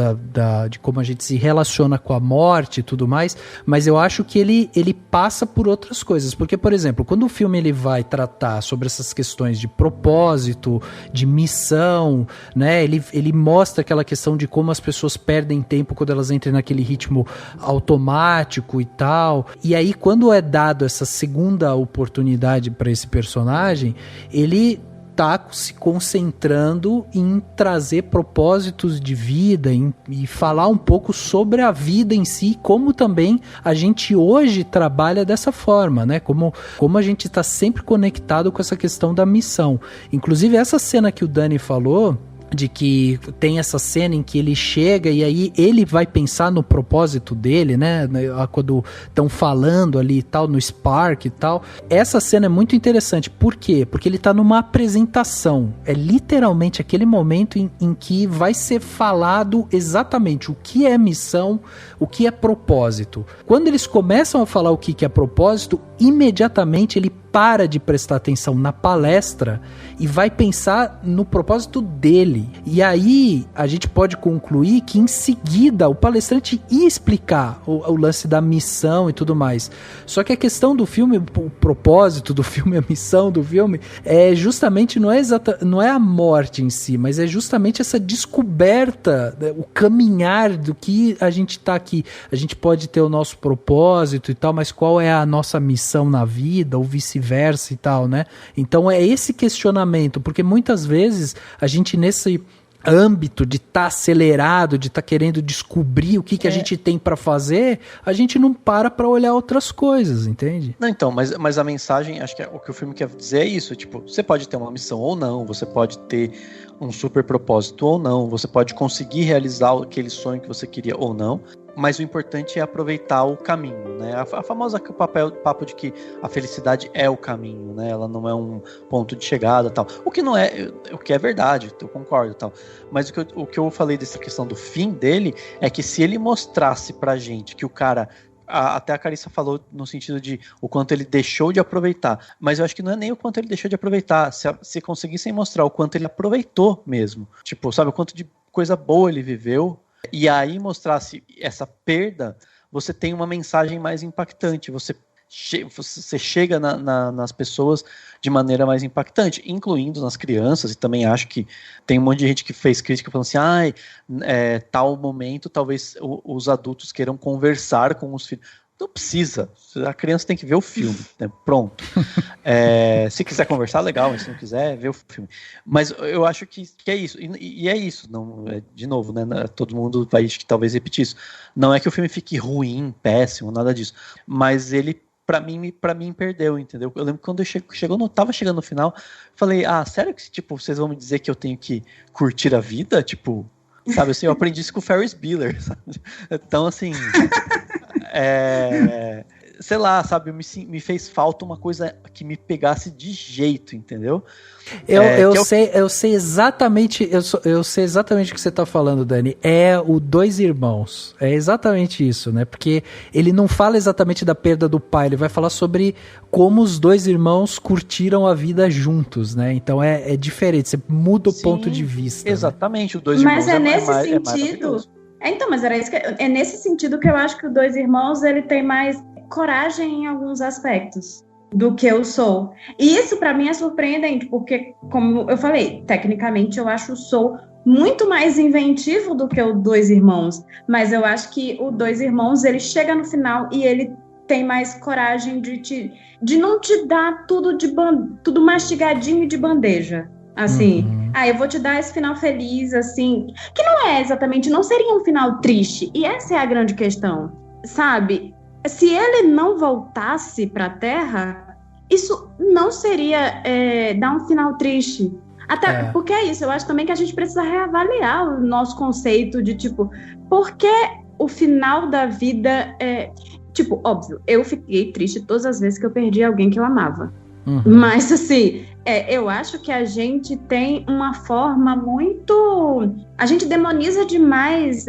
de como a gente se relaciona com a morte e tudo mais, mas eu acho que ele passa por outras coisas. Porque, por exemplo, quando o filme ele vai tratar sobre essas questões de propósito, de missão, né, ele mostra aquela questão de como as pessoas perdem tempo quando elas entram naquele ritmo automático e tal. E aí, quando é dado essa segunda oportunidade para esse personagem, ele tá se concentrando em trazer propósitos de vida e falar um pouco sobre a vida em si, como também a gente hoje trabalha dessa forma, né? Como a gente está sempre conectado com essa questão da missão. Inclusive, essa cena que o Dani falou de que tem essa cena em que ele chega e aí ele vai pensar no propósito dele, né? Quando estão falando ali e tal, no Spark e tal. Essa cena é muito interessante. Por quê? Porque ele tá numa apresentação. É literalmente aquele momento em que vai ser falado exatamente o que é missão, o que é propósito. Quando eles começam a falar o que é propósito, imediatamente ele para de prestar atenção na palestra e vai pensar no propósito dele. E aí a gente pode concluir que em seguida o palestrante ia explicar o lance da missão e tudo mais. Só que a questão do filme, o propósito do filme, a missão do filme, é justamente, não é a morte em si, mas é justamente essa descoberta, o caminhar do que a gente tá aqui. A gente pode ter o nosso propósito e tal, mas qual é a nossa missão na vida, ou vice-versa e tal, né? Então é esse questionamento, porque muitas vezes a gente nesse âmbito de estar acelerado, de estar querendo descobrir o que a gente tem para fazer, a gente não para olhar outras coisas, entende? Não, então, mas a mensagem, acho que o que o filme quer dizer é isso, tipo, você pode ter uma missão ou não, você pode ter um super propósito ou não, você pode conseguir realizar aquele sonho que você queria ou não, mas o importante é aproveitar o caminho, né? A famosa papo de que a felicidade é o caminho, né? Ela não é um ponto de chegada, tal. O que não é, o que é verdade, eu concordo, tal. Mas o que eu falei dessa questão do fim dele é que se ele mostrasse pra gente que o cara, até a Carissa falou no sentido de o quanto ele deixou de aproveitar, mas eu acho que não é nem o quanto ele deixou de aproveitar, se conseguissem mostrar o quanto ele aproveitou mesmo, tipo, sabe, o quanto de coisa boa ele viveu, e aí mostrasse essa perda, você tem uma mensagem mais impactante, você chega nas pessoas de maneira mais impactante, incluindo nas crianças, e também acho que tem um monte de gente que fez crítica falando assim, tal momento talvez os adultos queiram conversar com os filhos. Não precisa, a criança tem que ver o filme, né? Pronto. Se quiser conversar, legal, mas se não quiser, ver o filme. Mas eu acho que é isso, e é isso, não, de novo, né? Todo mundo vai talvez repetir isso. Não é que o filme fique ruim, péssimo, nada disso, mas ele, pra mim perdeu, entendeu? Eu lembro que quando tava chegando no final, falei, sério que tipo, vocês vão me dizer que eu tenho que curtir a vida? Tipo, sabe assim, eu aprendi isso com o Ferris Bueller, sabe? Então, assim, sei lá, sabe, me fez falta uma coisa que me pegasse de jeito, entendeu? Eu sei exatamente o que você tá falando, Dani. É o Dois Irmãos. É exatamente isso, né? Porque ele não fala exatamente da perda do pai, ele vai falar sobre como os dois irmãos curtiram a vida juntos, né? Então é diferente, você muda o ponto de vista. Exatamente, né? O Dois Irmãos é nesse sentido. Mas era isso é nesse sentido que eu acho que o Dois Irmãos ele tem mais coragem em alguns aspectos do que eu sou. E isso pra mim é surpreendente, porque, como eu falei, tecnicamente eu acho o Soul muito mais inventivo do que o Dois Irmãos, mas eu acho que o Dois Irmãos, ele chega no final e ele tem mais coragem de não te dar tudo mastigadinho de bandeja. Assim, eu vou te dar esse final feliz, assim, que não seria um final triste, e essa é a grande questão, sabe? Se ele não voltasse pra Terra, isso não seria dar um final triste. Até porque é isso, eu acho também que a gente precisa reavaliar o nosso conceito de, tipo, por que o final da vida é... Tipo, óbvio, eu fiquei triste todas as vezes que eu perdi alguém que eu amava. Mas, assim, eu acho que a gente tem uma forma muito... A gente demoniza demais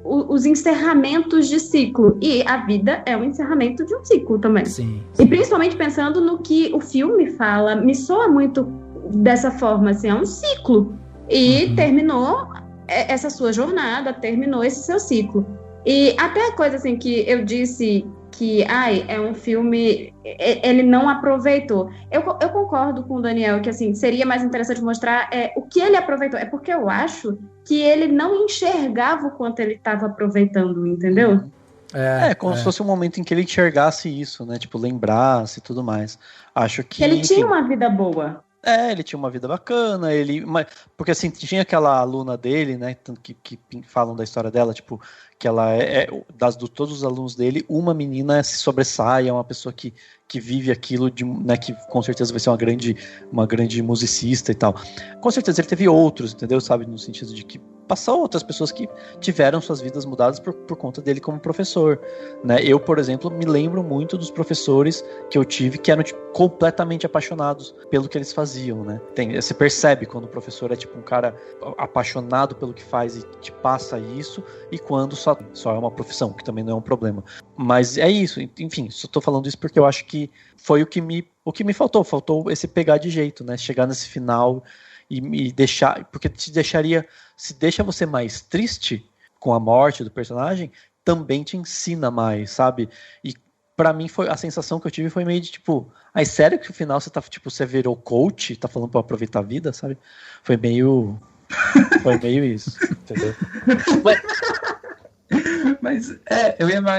os encerramentos de ciclo. E a vida é um encerramento de um ciclo também. Sim. E principalmente pensando no que o filme fala, me soa muito dessa forma, assim, é um ciclo. E terminou essa sua jornada, terminou esse seu ciclo. E até a coisa, assim, que eu disse que, é um filme, ele não aproveitou. Eu concordo com o Daniel que, assim, seria mais interessante mostrar o que ele aproveitou. É porque eu acho que ele não enxergava o quanto ele estava aproveitando, entendeu? Como se fosse um momento em que ele enxergasse isso, né? Tipo, lembrasse e tudo mais. Acho que... Ele tinha uma vida boa. Ele tinha uma vida bacana, porque assim, tinha aquela aluna dele, né, que falam da história dela, tipo, que ela todos os alunos dele, uma menina se sobressai, é uma pessoa que vive aquilo, né, que com certeza vai ser uma grande musicista e tal. Com certeza ele teve outros, entendeu? Sabe, no sentido de que passou outras pessoas que tiveram suas vidas mudadas por conta dele como professor, né? Eu, por exemplo, me lembro muito dos professores que eu tive que eram completamente apaixonados pelo que eles faziam, né? Você percebe quando o professor é tipo um cara apaixonado pelo que faz e te passa isso, e quando só é uma profissão, que também não é um problema. Mas é isso, enfim, só tô falando isso porque eu acho que foi o que me faltou esse pegar de jeito, né? Chegar nesse final e me deixar, porque se deixa você mais triste com a morte do personagem, também te ensina mais, sabe? E pra mim a sensação que eu tive foi meio de tipo, sério que no final você virou coach, tá falando pra aproveitar a vida, sabe? Foi meio isso, entendeu? Mas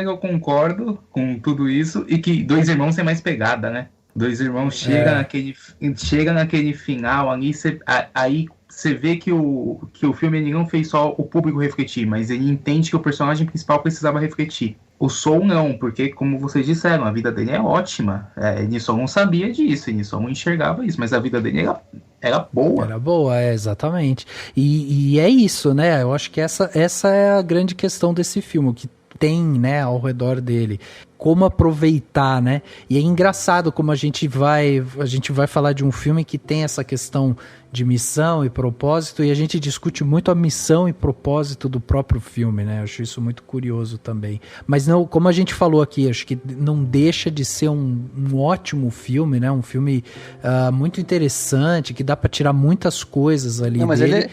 eu concordo com tudo isso, e que Dois Irmãos tem mais pegada, né? Dois Irmãos chega naquele final ali, aí você vê que o filme ele não fez só o público refletir, mas ele entende que o personagem principal precisava refletir. O Soul não, porque, como vocês disseram, a vida dele é ótima. Ele só não sabia disso, ele só não enxergava isso, mas a vida dele era boa. Era boa, exatamente. E é isso, né? Eu acho que essa é a grande questão desse filme, que tem, né, ao redor dele. Como aproveitar, né? E é engraçado como a gente vai falar de um filme que tem essa questão de missão e propósito, e a gente discute muito a missão e propósito do próprio filme, né? Eu acho isso muito curioso também. Mas não, como a gente falou aqui, acho que não deixa de ser um ótimo filme, né? Um filme muito interessante, que dá pra tirar muitas coisas ali dele.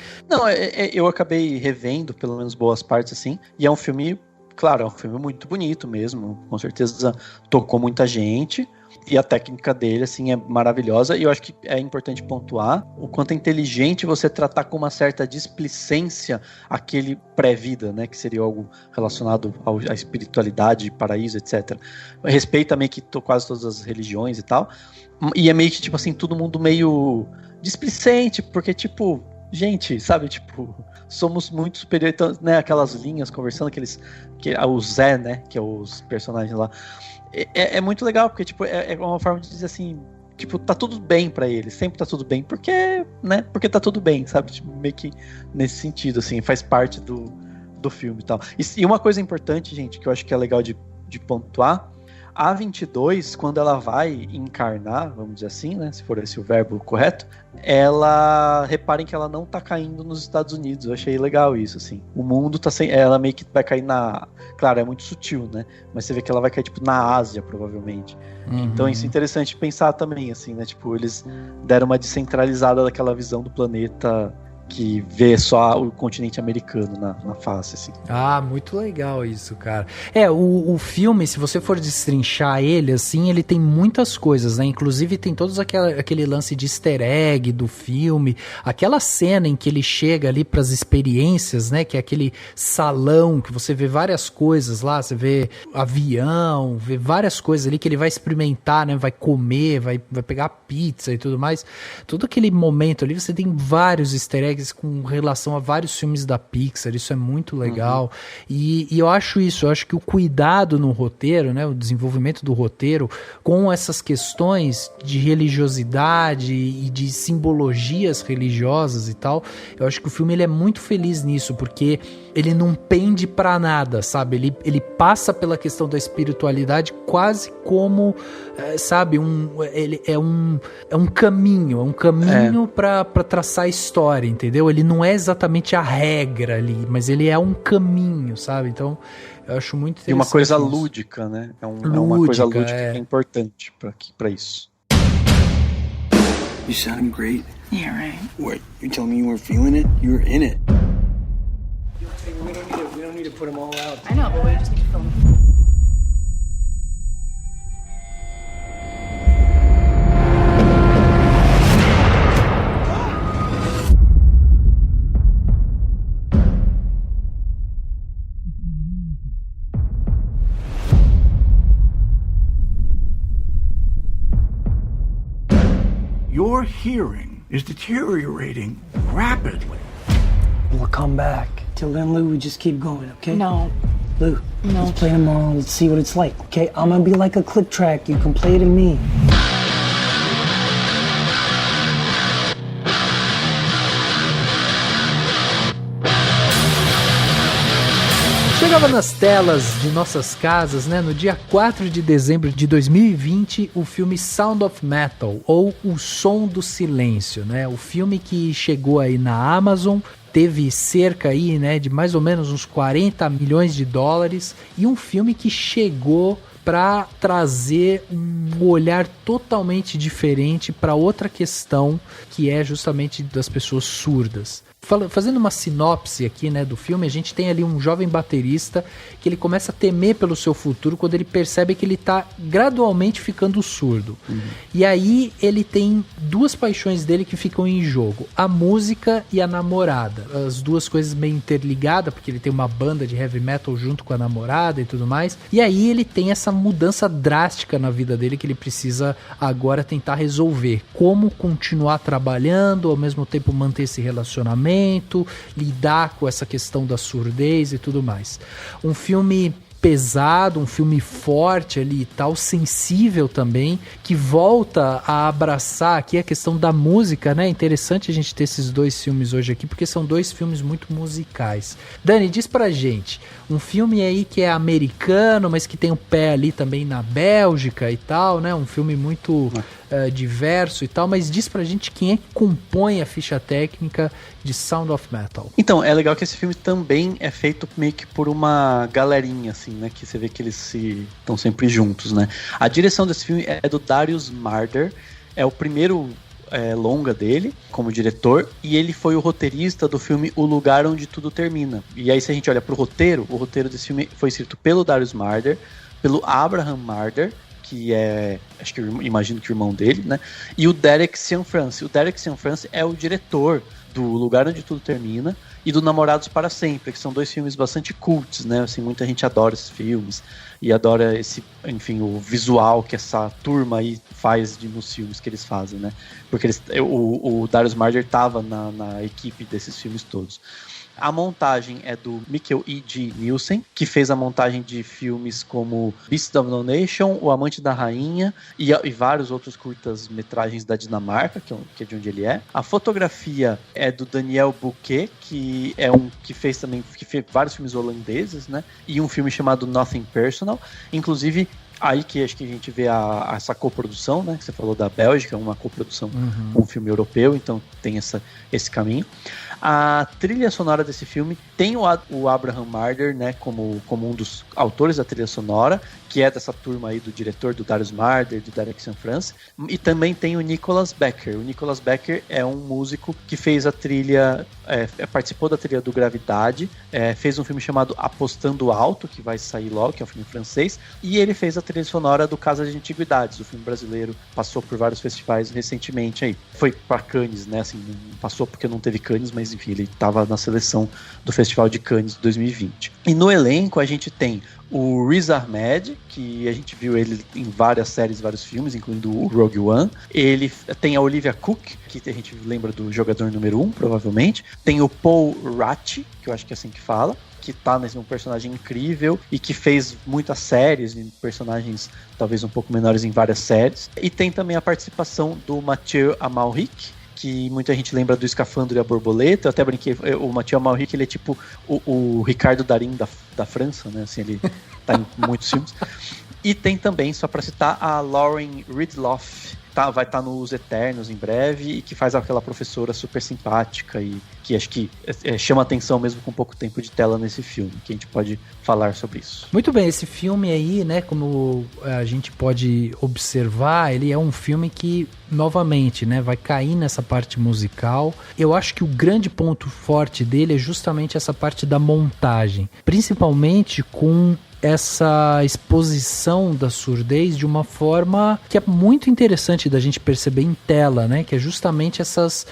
Eu acabei revendo pelo menos boas partes, assim, e é um filme... Claro, é um filme muito bonito mesmo, com certeza tocou muita gente, e a técnica dele, assim, é maravilhosa, e eu acho que é importante pontuar o quanto é inteligente você tratar com uma certa displicência aquele pré-vida, né, que seria algo relacionado à espiritualidade, paraíso, etc. Respeito também que quase todas as religiões e tal, e é meio que, tipo assim, todo mundo meio displicente, porque, tipo... Gente, sabe, tipo, somos muito superiores, então, né, aquelas linhas conversando, o Zé, né, que é os personagens lá, é muito legal, porque, tipo, é uma forma de dizer assim, tipo, tá tudo bem pra eles, sempre tá tudo bem, porque tá tudo bem, sabe, tipo, meio que nesse sentido, assim, faz parte do filme e tal. E uma coisa importante, gente, que eu acho que é legal de pontuar, a 22, quando ela vai encarnar, vamos dizer assim, né, se for esse o verbo correto, reparem que ela não tá caindo nos Estados Unidos. Eu achei legal isso, assim. O mundo tá sem... Ela meio que vai cair Claro, é muito sutil, né? Mas você vê que ela vai cair, tipo, na Ásia, provavelmente. Uhum. Então isso é interessante pensar também, assim, né? Tipo, eles deram uma descentralizada daquela visão do planeta... que vê só o continente americano na face, assim. Ah, muito legal isso, cara. O filme, se você for destrinchar ele, assim, ele tem muitas coisas, né? Inclusive tem todos aquele lance de easter egg do filme, aquela cena em que ele chega ali pras experiências, né? Que é aquele salão que você vê várias coisas lá, você vê avião, vê várias coisas ali que ele vai experimentar, né? Vai comer, vai pegar pizza e tudo mais. Todo aquele momento ali, você tem vários easter eggs com relação a vários filmes da Pixar, isso é muito legal. E eu acho que o cuidado no roteiro, né, o desenvolvimento do roteiro com essas questões de religiosidade e de simbologias religiosas e tal, eu acho que o filme ele é muito feliz nisso, porque ele não pende pra nada, sabe? Ele passa pela questão da espiritualidade quase como, sabe, é um caminho pra traçar a história, entendeu? Ele não é exatamente a regra ali, mas ele é um caminho, sabe? Então, eu acho muito interessante. E uma coisa lúdica, né? É uma coisa lúdica que é importante pra isso. You sound great. Yeah, right. What? You telling me you weren't feeling it? You were in it. We don't need to put them all out. I know, but we just need to film them. Your hearing is deteriorating rapidly. We'll come back. Till then, Lou, we just keep going, okay? No, Lou, let's play tomorrow. Let's see what it's like, okay? I'm gonna be like a click track. You can play to me. Chegava nas telas de nossas casas, né, no dia 4 de dezembro de 2020, o filme Sound of Metal, ou O Som do Silêncio, né, o filme que chegou aí na Amazon, teve cerca aí, né, de mais ou menos uns 40 milhões de dólares, e um filme que chegou para trazer um olhar totalmente diferente para outra questão, que é justamente das pessoas surdas. Fazendo uma sinopse aqui, né, do filme, a gente tem ali um jovem baterista que ele começa a temer pelo seu futuro quando ele percebe que ele está gradualmente ficando surdo. E aí ele tem duas paixões dele que ficam em jogo, a música e a namorada. As duas coisas meio interligadas, porque ele tem uma banda de heavy metal junto com a namorada e tudo mais. E aí ele tem essa mudança drástica na vida dele que ele precisa agora tentar resolver. Como continuar trabalhando, ao mesmo tempo manter esse relacionamento, lidar com essa questão da surdez e tudo mais. Um filme pesado, um filme forte ali e tal, sensível também, que volta a abraçar aqui a questão da música, né? Interessante a gente ter esses dois filmes hoje aqui, porque são dois filmes muito musicais. Dani, diz pra gente, um filme aí que é americano, mas que tem o pé ali também na Bélgica e tal, né? Um filme muito diverso e tal, mas diz pra gente quem é que compõe a ficha técnica de Sound of Metal. Então, é legal que esse filme também é feito meio que por uma galerinha, assim, né? Que você vê que eles estão sempre juntos, né? A direção desse filme é do Darius Marder, é o primeiro longa dele como diretor, e ele foi o roteirista do filme O Lugar Onde Tudo Termina. E aí, se a gente olha pro roteiro, o roteiro desse filme foi escrito pelo Darius Marder, pelo Abraham Marder, que é, acho que imagino que o irmão dele, né? E o Derek Cianfrance. O Derek Cianfrance é o diretor do Lugar Onde Tudo Termina e do Namorados para Sempre, que são dois filmes bastante cults, né? Assim, muita gente adora esses filmes e adora enfim, o visual que essa turma aí faz nos filmes que eles fazem, né? Porque o Darius Marder estava na equipe desses filmes todos. A montagem é do Mikkel E.G. Nielsen, que fez a montagem de filmes como Beasts of No Nation, O Amante da Rainha e vários outros curtas-metragens da Dinamarca, que é de onde ele é. A fotografia é do Daniel Bouquet, que fez vários filmes holandeses, né? E um filme chamado Nothing Personal. Inclusive, aí que acho que a gente vê essa coprodução, né? Que você falou da Bélgica, uma coprodução com um filme europeu, então tem esse caminho. A trilha sonora desse filme tem o Abraham Marder, né, como um dos autores da trilha sonora, que é dessa turma aí do diretor, do Darius Marder, do Derek Cianfrance, e também tem o Nicholas Becker. O Nicholas Becker é um músico que fez a trilha, participou da trilha do Gravidade, fez um filme chamado Apostando Alto, que vai sair logo, que é um filme francês, e ele fez a trilha sonora do Casa de Antiguidades, o filme brasileiro, passou por vários festivais recentemente aí. Foi para Cannes, né, assim, não passou porque não teve Cannes, mas enfim, ele estava na seleção do Festival de Cannes de 2020. E no elenco a gente tem o Riz Ahmed, que a gente viu ele em várias séries, vários filmes, incluindo o Rogue One. Ele tem a Olivia Cook, que a gente lembra do Jogador Número 1, provavelmente. Tem o Paul Ratti, que eu acho que é assim que fala, que tá nesse um personagem incrível e que fez muitas séries, personagens talvez um pouco menores em várias séries. E tem também a participação do Mathieu Amalric, que muita gente lembra do Escafandro e a Borboleta. Eu até brinquei, o Mathieu Amalric, ele é tipo o Ricardo Darín da França, né? Assim, ele tá em muitos filmes. E tem também, só pra citar, a Lauren Ridloff, vai estar nos Eternos em breve, e que faz aquela professora super simpática e que acho que chama atenção mesmo com pouco tempo de tela nesse filme, que a gente pode falar sobre isso. Muito bem, esse filme aí, né, como a gente pode observar, ele é um filme que, novamente, né, vai cair nessa parte musical. Eu acho que o grande ponto forte dele é justamente essa parte da montagem, principalmente com essa exposição da surdez de uma forma que é muito interessante da gente perceber em tela, né? Que é justamente essas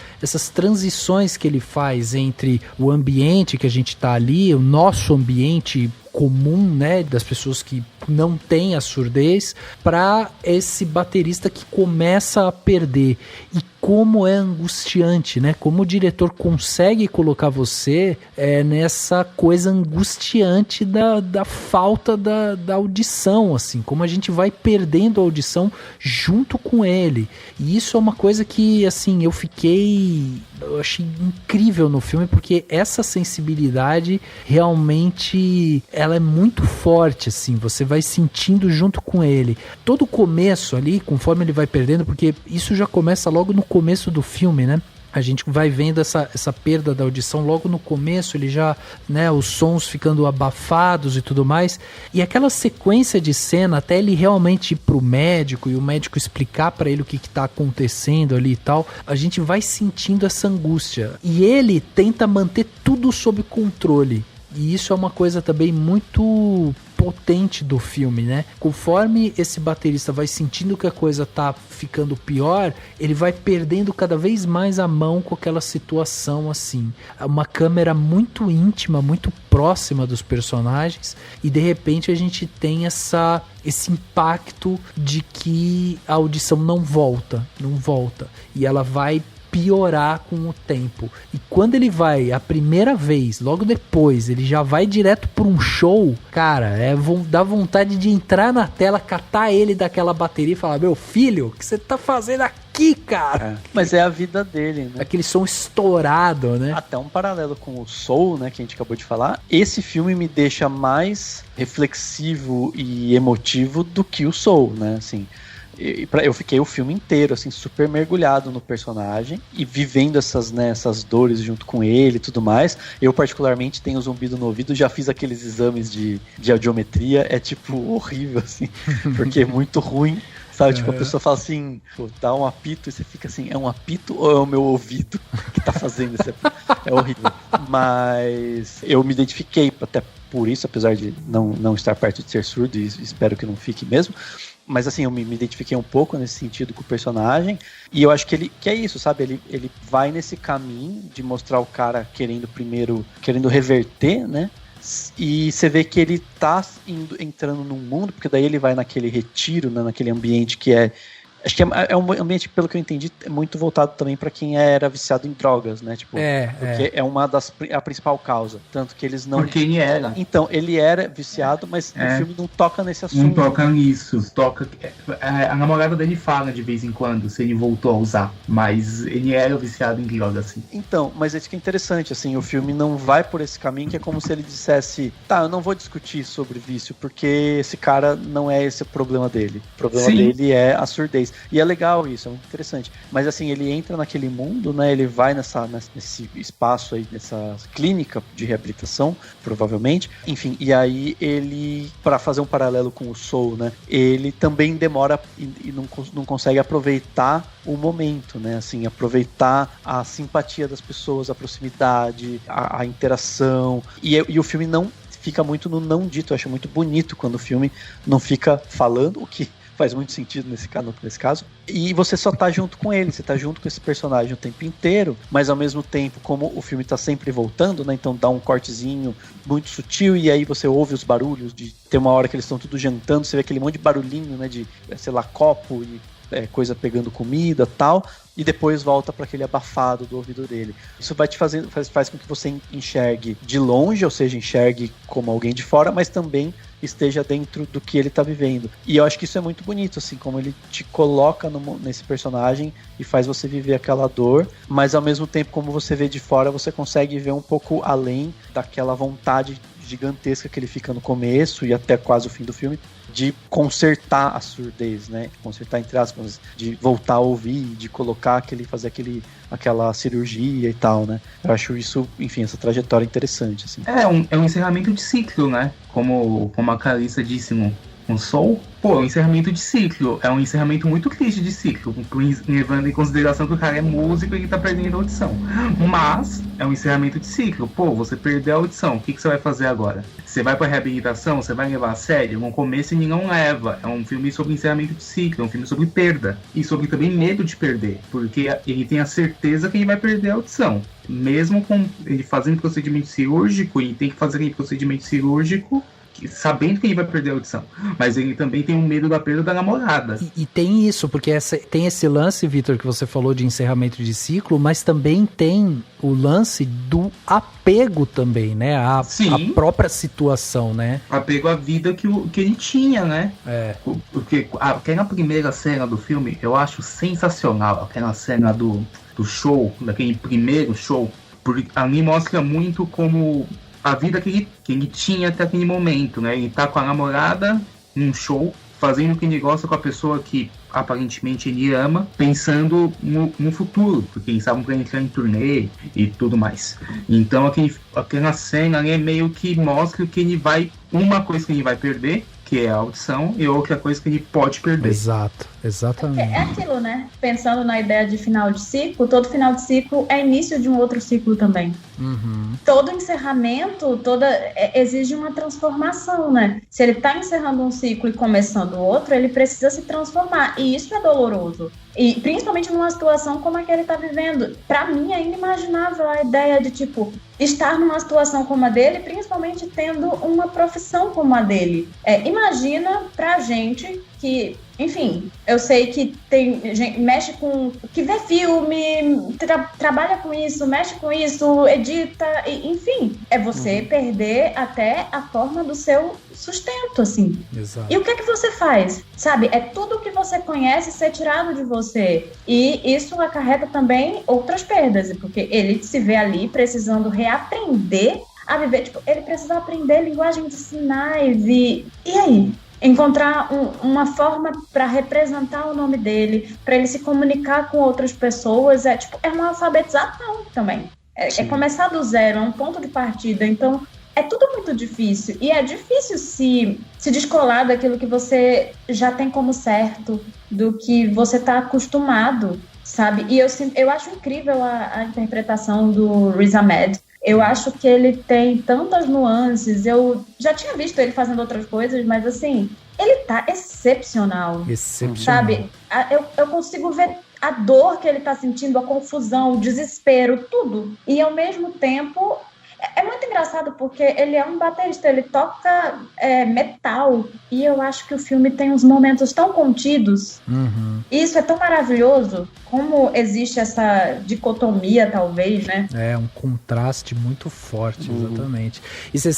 transições que ele faz entre o ambiente que a gente tá ali, o nosso ambiente comum, né, das pessoas que não têm a surdez, para esse baterista que começa a perder. E como é angustiante, né? Como o diretor consegue colocar você nessa coisa angustiante da falta da audição, assim, como a gente vai perdendo a audição junto com ele. E isso é uma coisa que, assim, eu achei incrível no filme, porque essa sensibilidade realmente ela é muito forte, assim, você vai sentindo junto com ele. Todo o começo ali, conforme ele vai perdendo, porque isso já começa logo no começo do filme, né? A gente vai vendo essa perda da audição logo no começo, ele já, né, os sons ficando abafados e tudo mais. E aquela sequência de cena, até ele realmente ir pro médico e o médico explicar pra ele o que tá acontecendo ali e tal, a gente vai sentindo essa angústia. E ele tenta manter tudo sob controle. E isso é uma coisa também muito potente do filme, né? Conforme esse baterista vai sentindo que a coisa tá ficando pior, ele vai perdendo cada vez mais a mão com aquela situação, assim. Uma câmera muito íntima, muito próxima dos personagens, e de repente a gente tem esse impacto de que a audição não volta, e ela vai piorar com o tempo. E quando ele vai a primeira vez, logo depois, ele já vai direto para um show, cara, dá vontade de entrar na tela, catar ele daquela bateria e falar: meu filho, o que você tá fazendo aqui, cara? Mas é a vida dele, né? Aquele som estourado, né? Até um paralelo com o Soul, né, que a gente acabou de falar. Esse filme me deixa mais reflexivo e emotivo do que o Soul, né, assim. Eu fiquei o filme inteiro, assim, super mergulhado no personagem e vivendo essas dores junto com ele e tudo mais. Eu, particularmente, tenho zumbido no ouvido, já fiz aqueles exames de audiometria, é, tipo, horrível, assim, porque é muito ruim, sabe? Tipo, a pessoa fala assim, pô, dá um apito e você fica assim, é um apito ou é o meu ouvido que tá fazendo esse apito? É horrível. Mas eu me identifiquei, até por isso, apesar de não estar perto de ser surdo, e espero que não fique mesmo. Mas assim, eu me identifiquei um pouco nesse sentido com o personagem. E eu acho que é isso, sabe? Ele vai nesse caminho de mostrar o cara querendo reverter, né? E você vê que ele tá entrando num mundo, porque daí ele vai naquele retiro, né? Naquele ambiente que acho que é um ambiente, pelo que eu entendi, é muito voltado também pra quem era viciado em drogas, né? Tipo, porque é uma a principal causa. Tanto que eles não... Porque ele era. Então, ele era viciado, mas o filme não toca nesse assunto. Não toca nisso. A namorada dele fala de vez em quando se ele voltou a usar. Mas ele era viciado em drogas, assim. Então, mas isso que é interessante, assim, o filme não vai por esse caminho, que é como se ele dissesse: tá, eu não vou discutir sobre vício, porque esse cara não é esse o problema dele. O problema dele é a surdez. E é legal isso, é muito interessante. Mas assim, ele entra naquele mundo, né? Ele vai nesse espaço aí, nessa clínica de reabilitação, provavelmente. Enfim, e aí ele, para fazer um paralelo com o Soul, né? Ele também demora e não consegue aproveitar o momento, né? Assim, aproveitar a simpatia das pessoas, a proximidade, a interação. E o filme não fica muito no não dito. Eu acho muito bonito quando o filme não fica falando, o que faz muito sentido nesse caso, e você só tá junto com ele, você tá junto com esse personagem o tempo inteiro, mas ao mesmo tempo, como o filme tá sempre voltando, né, então dá um cortezinho muito sutil, e aí você ouve os barulhos, tem uma hora que eles estão tudo jantando, você vê aquele monte de barulhinho, né, de, sei lá, copo e coisa pegando comida, tal, e depois volta para aquele abafado do ouvido dele. Isso vai te faz com que você enxergue de longe, ou seja, enxergue como alguém de fora, mas também esteja dentro do que ele tá vivendo. E eu acho que isso é muito bonito, assim, como ele te coloca nesse personagem e faz você viver aquela dor, mas ao mesmo tempo, como você vê de fora, você consegue ver um pouco além daquela vontade gigantesca que ele fica no começo e até quase o fim do filme, de consertar a surdez, né? Consertar, entre aspas, de voltar a ouvir, de colocar fazer aquela cirurgia e tal, né? Eu acho isso, enfim, essa trajetória interessante, assim. É um encerramento de ciclo, né? Como a Clarissa disse no Soul. Pô, é um encerramento de ciclo. É um encerramento muito triste de ciclo, levando em consideração que o cara é músico e ele tá perdendo a audição. Mas é um encerramento de ciclo. Pô, você perdeu a audição, o que você vai fazer agora? Você vai pra reabilitação? Você vai levar a sério? No começo ele não leva. É um filme sobre encerramento de ciclo, é um filme sobre perda. E sobre também medo de perder. Porque ele tem a certeza que ele vai perder a audição. Mesmo com ele fazendo procedimento cirúrgico, e tem que fazer aquele procedimento cirúrgico sabendo que ele vai perder a audição, mas ele também tem um medo da perda da namorada. E tem isso, porque tem esse lance, Vitor, que você falou de encerramento de ciclo, mas também tem o lance do apego também, né? A própria situação, né? Apego à vida que ele tinha, né? Porque aquela primeira cena do filme, eu acho sensacional, aquela cena do show, daquele primeiro show, porque ali mostra muito como a vida que ele tinha até aquele momento, né? Ele tá com a namorada num show, fazendo o que ele gosta com a pessoa que aparentemente ele ama, pensando no futuro, porque eles estavam para entrar em turnê e tudo mais. Então aquela cena ali é meio que mostra que ele vai, uma coisa que ele vai perder, que é a audição, e outra coisa que ele pode perder. Exato, exatamente. É aquilo, né? Pensando na ideia de final de ciclo, todo final de ciclo é início de um outro ciclo também. Uhum. Todo encerramento, exige uma transformação, né? Se ele tá encerrando um ciclo e começando outro, ele precisa se transformar, e isso é doloroso. E principalmente numa situação como a que ele tá vivendo. Pra mim é inimaginável a ideia de, tipo, estar numa situação como a dele, principalmente tendo uma profissão como a dele. Imagina pra gente que, enfim, eu sei que tem gente mexe com, que vê filme, trabalha com isso, mexe com isso, edita, enfim, é você perder até a forma do seu sustento, assim. Exato. E o que é que você faz? Sabe, é tudo que você conhece ser tirado de você. E isso acarreta também outras perdas, porque ele se vê ali precisando reaprender a viver, tipo, ele precisa aprender linguagem de sinais e aí? Encontrar uma forma para representar o nome dele, para ele se comunicar com outras pessoas, é uma alfabetização também. É começar do zero, é um ponto de partida. Então, é tudo muito difícil. E é difícil se descolar daquilo que você já tem como certo, do que você está acostumado, sabe? E eu acho incrível a interpretação do Riz Ahmed. Eu acho que ele tem tantas nuances. Eu já tinha visto ele fazendo outras coisas, mas assim, ele tá excepcional. Sabe? Eu consigo ver a dor que ele tá sentindo, a confusão, o desespero, tudo. E ao mesmo tempo, é muito engraçado porque ele é um baterista, ele toca metal. E eu acho que o filme tem uns momentos tão contidos. Uhum. E isso é tão maravilhoso. Como existe essa dicotomia, talvez, né? É, um contraste muito forte, exatamente. E você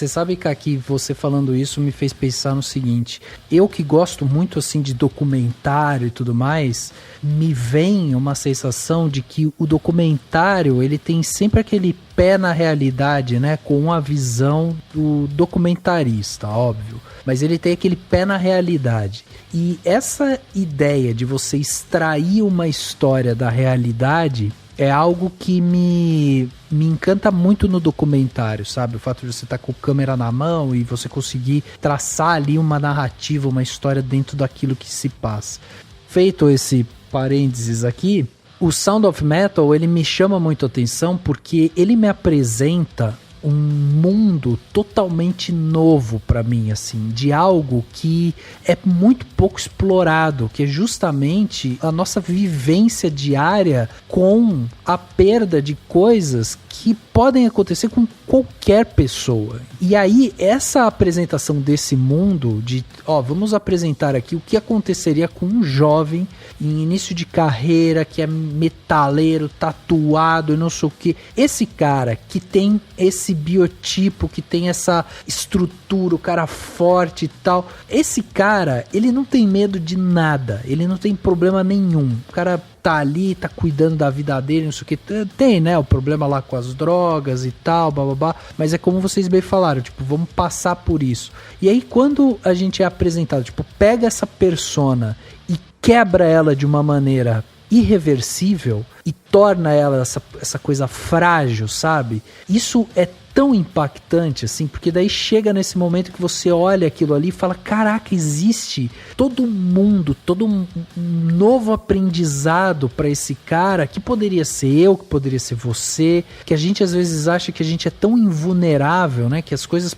sabe, Kaki, você falando isso me fez pensar no seguinte. Eu que gosto muito, assim, de documentário e tudo mais, me vem uma sensação de que o documentário, ele tem sempre aquele pé na realidade, né? Com a visão do documentarista, óbvio. Mas ele tem aquele pé na realidade. E essa ideia de você extrair uma história da realidade é algo que me encanta muito no documentário, sabe? O fato de você estar com a câmera na mão e você conseguir traçar ali uma narrativa, uma história dentro daquilo que se passa. Feito esse parênteses aqui, o Sound of Metal, ele me chama muito a atenção porque ele me apresenta um mundo totalmente novo para mim, assim, de algo que é muito pouco explorado, que é justamente a nossa vivência diária com a perda de coisas que podem acontecer com qualquer pessoa. E aí, essa apresentação desse mundo de, vamos apresentar aqui o que aconteceria com um jovem em início de carreira, que é metaleiro, tatuado e não sei o que. Esse cara que tem esse biotipo, que tem essa estrutura, o cara forte e tal. Esse cara, ele não tem medo de nada, ele não tem problema nenhum. O cara tá ali, tá cuidando da vida dele, não sei o que. Tem, né, o problema lá com as drogas e tal, bababá. Mas é como vocês bem falaram, tipo, vamos passar por isso. E aí, quando a gente é apresentado, tipo, pega essa persona e quebra ela de uma maneira irreversível e torna ela essa coisa frágil, sabe? Isso é tão impactante, assim, porque daí chega nesse momento que você olha aquilo ali e fala, caraca, existe todo mundo, todo um novo aprendizado para esse cara, que poderia ser eu, que poderia ser você, que a gente às vezes acha que a gente é tão invulnerável, né, que as coisas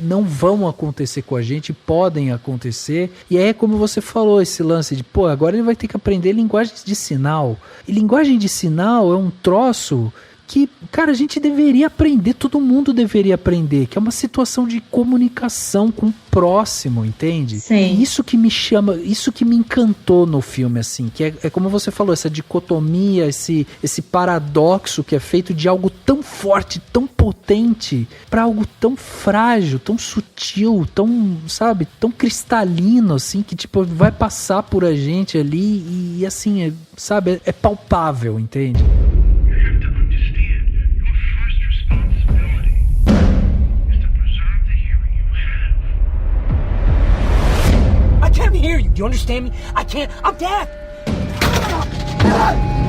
não vão acontecer com a gente, podem acontecer, e aí é como você falou, esse lance de, agora ele vai ter que aprender linguagem de sinal, e linguagem de sinal é um troço que, cara, a gente deveria aprender, todo mundo deveria aprender, que é uma situação de comunicação com o próximo, entende? Sim. E isso que me chama, isso que me encantou no filme, assim, que é como você falou, essa dicotomia, esse paradoxo que é feito de algo tão forte, tão potente, pra algo tão frágil, tão sutil, tão, sabe, tão cristalino, assim, que tipo, vai passar por a gente ali e assim, sabe, é palpável, entende? I can't hear you. Do you understand me? I can't. I'm deaf.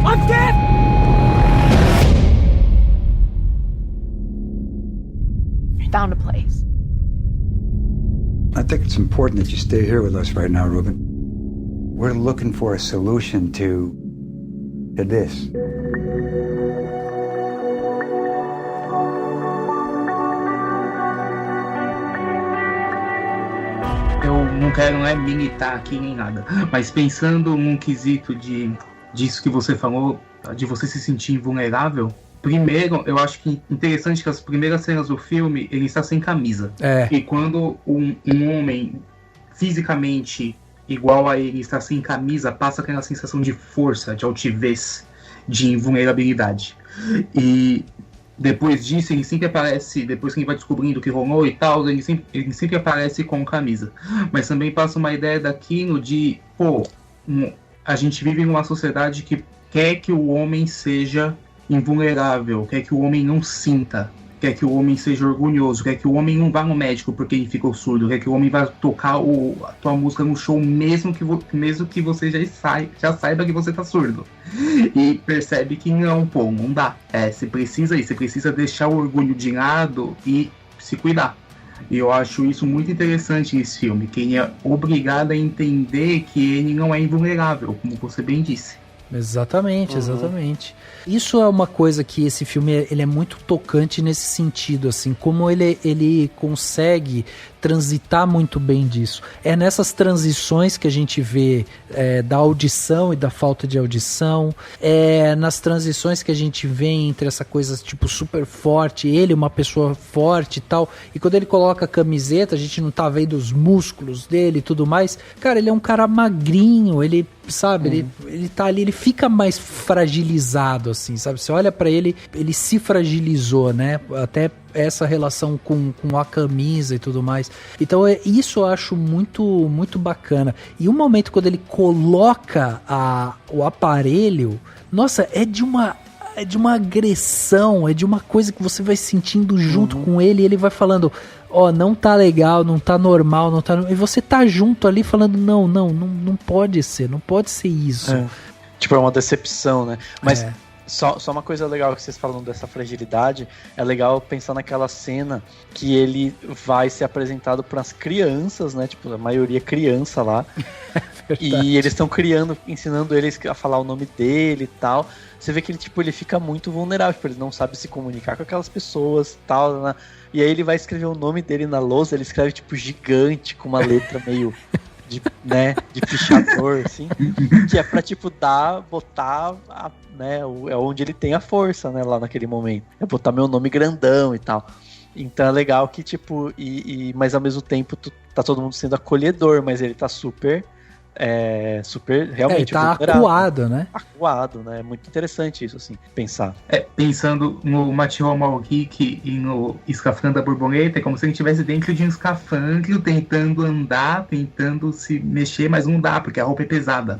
I'm deaf. Found a place. I think it's important that you stay here with us right now, Ruben. We're looking for a solution to this. Eu não quero militar aqui nem nada, mas pensando num quesito disso que você falou, de você se sentir invulnerável, primeiro, eu acho que interessante que as primeiras cenas do filme, ele está sem camisa. E quando um homem fisicamente igual a ele está sem camisa, passa aquela sensação de força, de altivez, de invulnerabilidade. E depois disso, ele sempre aparece, depois que ele vai descobrindo o que rolou e tal, ele sempre aparece com camisa. Mas também passa uma ideia daquilo de, a gente vive numa sociedade que quer que o homem seja invulnerável, quer que o homem não sinta, quer que o homem seja orgulhoso, quer que o homem não vá no médico porque ele ficou surdo, quer que o homem vá tocar a tua música no show mesmo que você já saiba que você tá surdo. E percebe que não dá. Você precisa deixar o orgulho de lado e se cuidar. E eu acho isso muito interessante nesse filme, que ele é obrigado a entender que ele não é invulnerável, como você bem disse. Exatamente. Isso é uma coisa que esse filme ele é muito tocante nesse sentido, assim, como ele consegue transitar muito bem disso. É nessas transições que a gente vê da audição e da falta de audição, é nas transições que a gente vê entre essa coisa tipo super forte, ele uma pessoa forte e tal, e quando ele coloca a camiseta, a gente não tá vendo os músculos dele e tudo mais. Cara, ele é um cara magrinho, ele, sabe, ele tá ali, ele fica mais fragilizado, assim, sabe? Você olha pra ele, ele se fragilizou, né? Até essa relação com a camisa e tudo mais. Então isso eu acho muito, muito bacana. E o momento quando ele coloca o aparelho, nossa, é de uma agressão, é de uma coisa que você vai sentindo junto com ele, e ele vai falando, não tá legal, não tá normal, não tá... E você tá junto ali falando, não pode ser isso. Tipo, é uma decepção, né? Mas só uma coisa legal que vocês falam dessa fragilidade, é legal pensar naquela cena que ele vai ser apresentado para as crianças, né? Tipo, a maioria criança lá. E eles estão ensinando eles a falar o nome dele e tal. Você vê que ele fica muito vulnerável, tipo, ele não sabe se comunicar com aquelas pessoas e tal, né? E aí ele vai escrever o nome dele na lousa, ele escreve tipo gigante, com uma letra meio de pichador, assim, que é pra tipo botar é onde ele tem a força, né, lá naquele momento. É botar meu nome grandão e tal. Então é legal que tipo, mas ao mesmo tempo tá todo mundo sendo acolhedor, mas ele tá super realmente ele tá acuado, né? Acuado, né? É muito interessante isso, assim, pensar. Pensando no Matheus Malric e no Escafandro da Borboleta, é como se ele estivesse dentro de um escafandro, tentando andar, tentando se mexer, mas não dá, porque a roupa é pesada.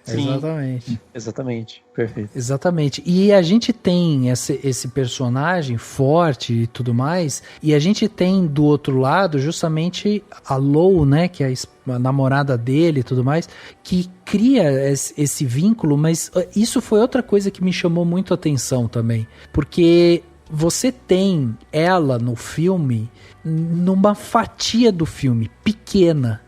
Exatamente. Exatamente, perfeito. Exatamente. E a gente tem esse personagem forte e tudo mais, e a gente tem do outro lado justamente a Lou, né, que é a namorada dele e tudo mais, que cria esse vínculo, mas isso foi outra coisa que me chamou muito a atenção também, porque você tem ela no filme numa fatia do filme pequena,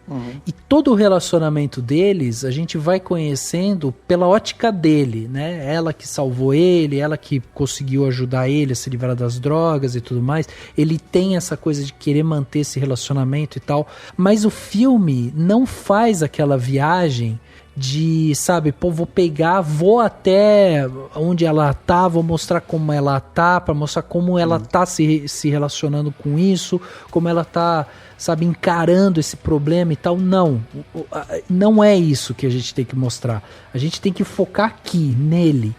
e todo o relacionamento deles a gente vai conhecendo pela ótica dele, né? Ela que salvou ele, ela que conseguiu ajudar ele a se livrar das drogas e tudo mais. Ele tem essa coisa de querer manter esse relacionamento e tal, mas o filme não faz aquela viagem de, sabe, pô, vou até onde ela tá, vou mostrar como ela tá, pra mostrar como ela tá se relacionando com isso, como ela tá, sabe, encarando esse problema e tal. Não é isso que a gente tem que mostrar. A gente tem que focar aqui, nele,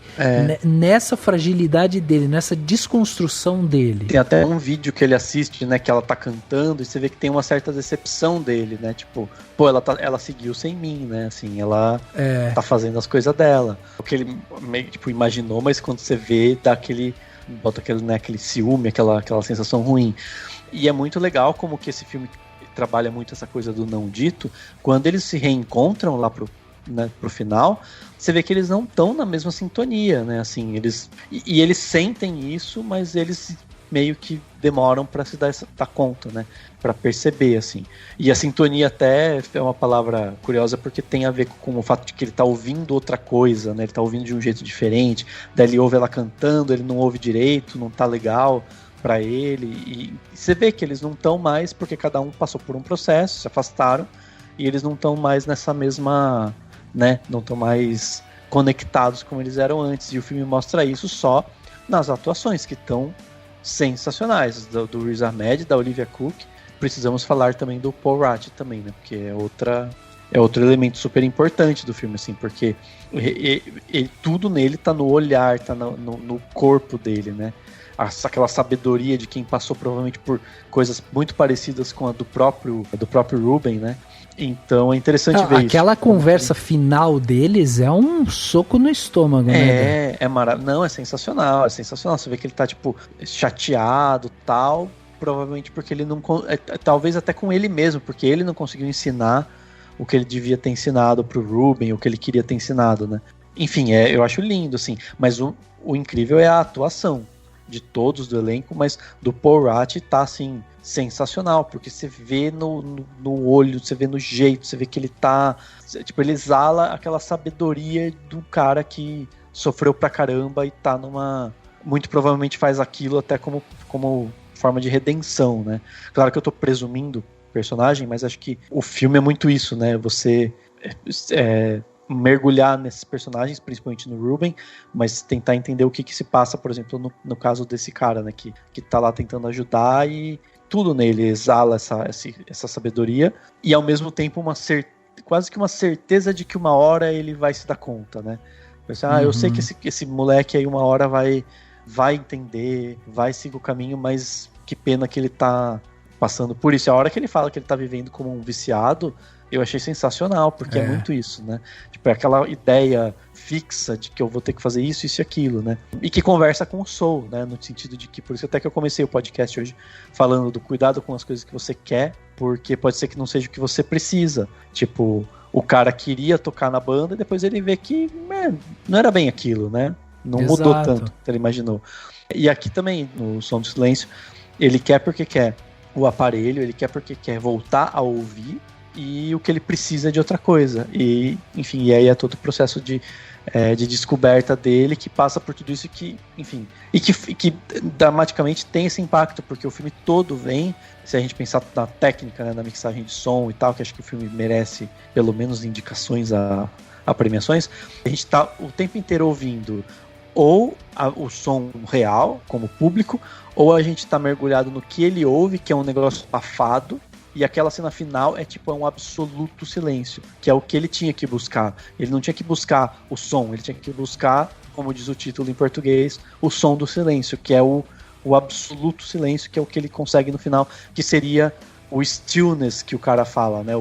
nessa fragilidade dele, nessa desconstrução dele. Tem até um vídeo que ele assiste, né, que ela tá cantando e você vê que tem uma certa decepção dele, né, tipo, pô, ela seguiu sem mim, né, assim, ela tá fazendo as coisas dela. O que ele meio que, tipo, imaginou, mas quando você vê, dá bota aquele, né, aquele ciúme, aquela sensação ruim. E é muito legal como que esse filme trabalha muito essa coisa do não dito. Quando eles se reencontram lá pro final, você vê que eles não estão na mesma sintonia, né? Assim, eles sentem isso, mas eles meio que demoram para se dar conta, né? Para perceber, assim. E a sintonia até é uma palavra curiosa porque tem a ver com o fato de que ele tá ouvindo outra coisa, né? Ele tá ouvindo de um jeito diferente, daí ele ouve ela cantando, ele não ouve direito, não tá legal para ele, e você vê que eles não estão mais, porque cada um passou por um processo, se afastaram, e eles não estão mais nessa mesma, né, não estão mais conectados como eles eram antes, e o filme mostra isso só nas atuações, que estão sensacionais, do Riz Ahmed, da Olivia Cook. Precisamos falar também do Paul Rudd também, né, porque é outro elemento super importante do filme, assim, porque tudo nele tá no olhar, tá no corpo dele, né, aquela sabedoria de quem passou provavelmente por coisas muito parecidas com a do próprio Ruben, né? Então é interessante ver isso. Aquela conversa final deles é um soco no estômago, né? Não, é sensacional, Você vê que ele tá, tipo, chateado, tal, provavelmente porque ele não... talvez até com ele mesmo, porque ele não conseguiu ensinar o que ele devia ter ensinado pro Ruben, o que ele queria ter ensinado, né? Enfim, eu acho lindo, assim, mas o incrível é a atuação de todos do elenco, mas do Paul Rudd tá, assim, sensacional, porque você vê no olho, você vê no jeito, você vê que ele tá, tipo, ele exala aquela sabedoria do cara que sofreu pra caramba e tá muito provavelmente faz aquilo até como forma de redenção, né? Claro que eu tô presumindo personagem, mas acho que o filme é muito isso, né? Você mergulhar nesses personagens, principalmente no Ruben, mas tentar entender o que se passa, por exemplo, no caso desse cara, né, que tá lá tentando ajudar, e tudo nele exala essa sabedoria, e ao mesmo tempo quase que uma certeza de que uma hora ele vai se dar conta, né? Eu sei que esse moleque aí uma hora vai entender, vai seguir o caminho, mas que pena que ele tá passando por isso. A hora que ele fala que ele tá vivendo como um viciado, eu achei sensacional, porque é muito isso, né? Tipo, é aquela ideia fixa de que eu vou ter que fazer isso e aquilo, né? E que conversa com o Soul, né? No sentido de que, por isso até que eu comecei o podcast hoje falando do cuidado com as coisas que você quer, porque pode ser que não seja o que você precisa. Tipo, o cara queria tocar na banda e depois ele vê que não era bem aquilo, né? Não mudou tanto que ele imaginou. E aqui também, no Som do Silêncio, ele quer porque quer o aparelho, ele quer porque quer voltar a ouvir, e o que ele precisa de outra coisa. E, enfim, e aí é todo o processo de descoberta dele, que passa por tudo isso que, enfim, e que dramaticamente tem esse impacto, porque o filme todo vem, se a gente pensar na técnica, né, na mixagem de som e tal, que acho que o filme merece pelo menos indicações a premiações, a gente tá o tempo inteiro ouvindo ou o som real, como público, ou a gente tá mergulhado no que ele ouve, que é um negócio abafado, e aquela cena final é tipo um absoluto silêncio, que é o que ele tinha que buscar. Ele não tinha que buscar o som, ele tinha que buscar, como diz o título em português, o som do silêncio, que é o absoluto silêncio, que é o que ele consegue no final, que seria o stillness que o cara fala, né?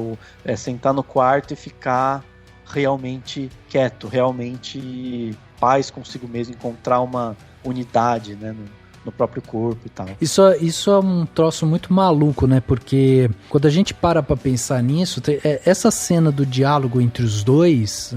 Sentar no quarto e ficar realmente quieto, realmente paz consigo mesmo, encontrar uma unidade, né, no próprio corpo e tal. Isso é um troço muito maluco, né? Porque quando a gente para pra pensar nisso, essa cena do diálogo entre os dois,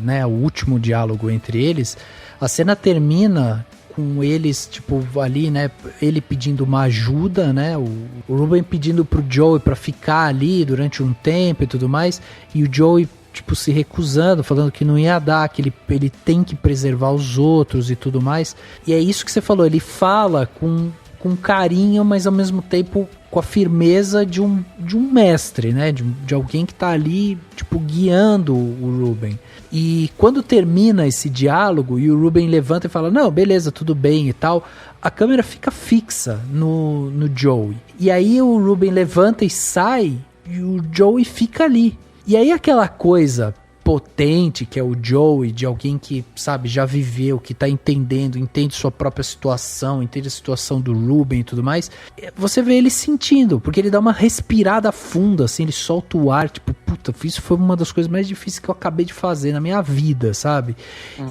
né, o último diálogo entre eles, a cena termina com eles, tipo, ali, né, ele pedindo uma ajuda, né, o Ruben pedindo pro Joey pra ficar ali durante um tempo e tudo mais, e o Joey, tipo, se recusando, falando que não ia dar, que ele tem que preservar os outros e tudo mais. E é isso que você falou, ele fala com com carinho, mas ao mesmo tempo com a firmeza de um mestre, né? De alguém que tá ali, tipo, guiando o Ruben. E quando termina esse diálogo e o Ruben levanta e fala, não, beleza, tudo bem e tal, a câmera fica fixa no Joey. E aí o Ruben levanta e sai e o Joey fica ali. E aí aquela coisa potente que é o Joey, de alguém que, sabe, já viveu, que tá entendendo, entende sua própria situação, entende a situação do Ruben e tudo mais, você vê ele sentindo, porque ele dá uma respirada funda, assim, ele solta o ar, tipo, puta, isso foi uma das coisas mais difíceis que eu acabei de fazer na minha vida, sabe?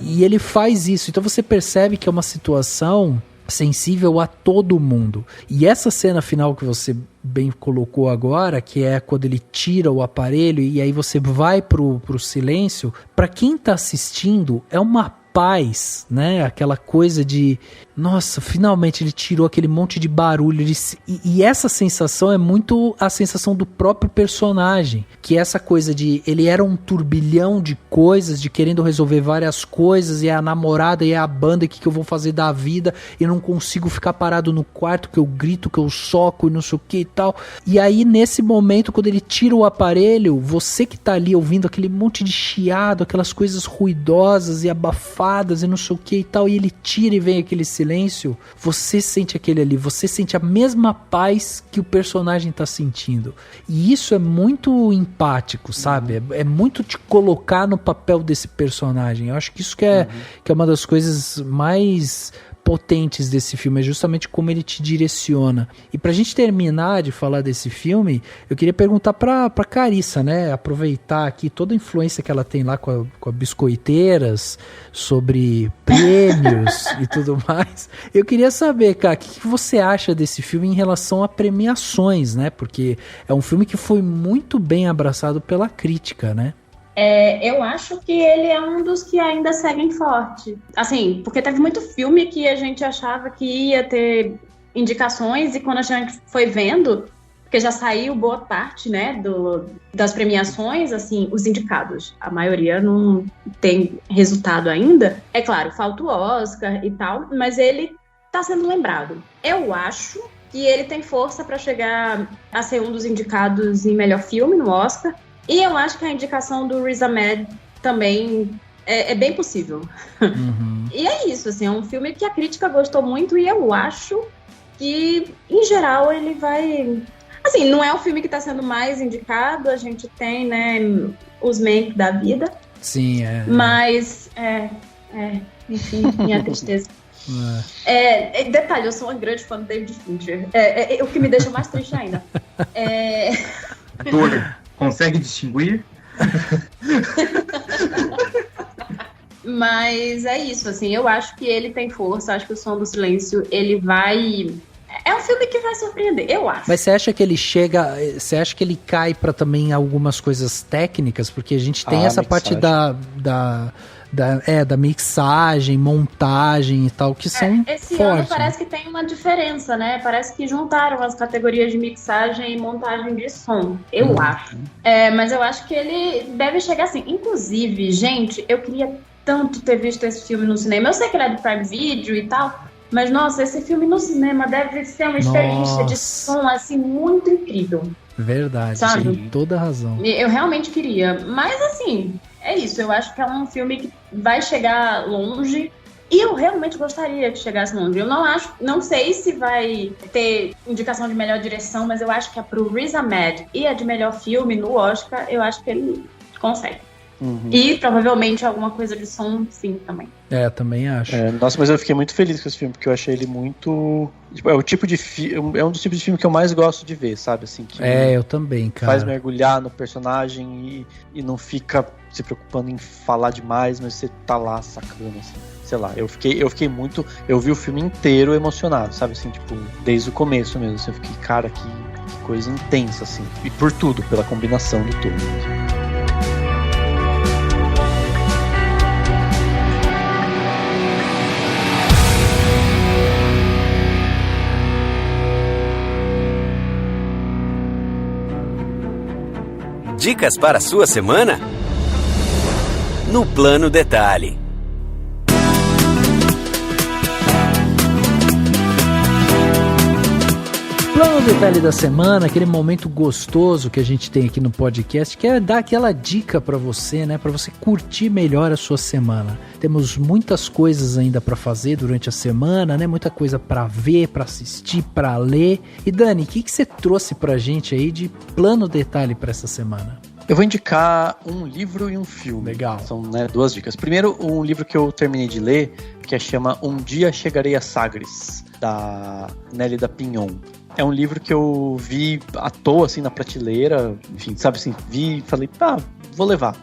E ele faz isso, então você percebe que é uma situação sensível a todo mundo. E essa cena final que você bem colocou agora, que é quando ele tira o aparelho e aí você vai pro silêncio, pra quem tá assistindo é uma paz, né? Aquela coisa de, nossa, finalmente ele tirou aquele monte de barulho. E essa sensação é muito a sensação do próprio personagem, que é essa coisa de, ele era um turbilhão de coisas, de querendo resolver várias coisas, e é a namorada, e é a banda, o que eu vou fazer da vida, e não consigo ficar parado no quarto, que eu grito, que eu soco, e não sei o que e tal. E aí, nesse momento, quando ele tira o aparelho, você que tá ali ouvindo aquele monte de chiado, aquelas coisas ruidosas e abafadas, e não sei o que e tal, e ele tira e vem aquele silêncio, você sente aquele ali, você sente a mesma paz que o personagem tá sentindo. E isso é muito empático, sabe? É muito te colocar no papel desse personagem. Eu acho que isso que é uma das coisas mais potentes desse filme, é justamente como ele te direciona. E pra gente terminar de falar desse filme, eu queria perguntar pra Carissa, né, aproveitar aqui toda a influência que ela tem lá com a Biscoiteiras, sobre prêmios e tudo mais. Eu queria saber, cara, o que você acha desse filme em relação a premiações, né, porque é um filme que foi muito bem abraçado pela crítica, né? Eu acho que ele é um dos que ainda seguem forte. Assim, porque teve muito filme que a gente achava que ia ter indicações, e quando a gente foi vendo, porque já saiu boa parte, né, das premiações, assim, os indicados, a maioria não tem resultado ainda. É claro, falta o Oscar e tal, mas ele tá sendo lembrado. Eu acho que ele tem força para chegar a ser um dos indicados em melhor filme no Oscar. E eu acho que a indicação do Riz Ahmed também é bem possível. E é isso, assim, é um filme que a crítica gostou muito, e eu acho que, em geral, ele vai... Assim, não é o filme que está sendo mais indicado, a gente tem, né, os Mank da vida. Sim, Mas, enfim, minha tristeza. Detalhe, eu sou uma grande fã do David Fincher. O que me deixa mais triste ainda. Consegue distinguir? Mas é isso, assim, eu acho que ele tem força, acho que o Som do Silêncio, ele vai... É um filme que vai surpreender, eu acho. Mas você acha que ele você acha que ele cai pra também algumas coisas técnicas? Porque a gente tem essa parte da mixagem, montagem e tal, que são esse fortes. Ano parece que tem uma diferença, né? Parece que juntaram as categorias de mixagem e montagem de som, eu acho. Mas eu acho que ele deve chegar assim. Inclusive, gente, eu queria tanto ter visto esse filme no cinema. Eu sei que ele é do Prime Video e tal, mas, nossa, esse filme no cinema deve ser uma experiência de som, assim, muito incrível. Verdade, sabe? tem toda a razão. Eu realmente queria, mas assim, é isso, eu acho que é um filme que vai chegar longe, e eu realmente gostaria que chegasse longe. Eu não sei se vai ter indicação de melhor direção, mas eu acho que é pro Riz Ahmed e a de melhor filme no Oscar, eu acho que ele consegue. E provavelmente alguma coisa de som, sim, também. Também acho. Nossa, mas eu fiquei muito feliz com esse filme, porque eu achei ele muito... Tipo, é um dos tipos de filme que eu mais gosto de ver, sabe? Assim, que eu também, cara. Faz mergulhar no personagem e não fica se preocupando em falar demais, mas você tá lá sacando, assim. Sei lá, eu fiquei muito... Eu vi o filme inteiro emocionado, sabe? Assim, tipo, desde o começo mesmo. Assim, eu fiquei, cara, que coisa intensa, assim. E por tudo, pela combinação de tudo. Assim. Dicas para a sua semana? No Plano Detalhe. Plano Detalhe da semana, aquele momento gostoso que a gente tem aqui no podcast, que é dar aquela dica pra você, né, pra você curtir melhor a sua semana. Temos muitas coisas ainda pra fazer durante a semana, né, muita coisa pra ver, pra assistir, pra ler. E Dani, o que você trouxe pra gente aí de Plano Detalhe pra essa semana? Eu vou indicar um livro e um filme. Legal. São, né, 2 dicas. Primeiro, um livro que eu terminei de ler, que chama Um Dia Chegarei a Sagres, da Nélida Pinhon. É um livro que eu vi à toa, assim, na prateleira. Enfim, sabe assim, vi e falei, vou levar.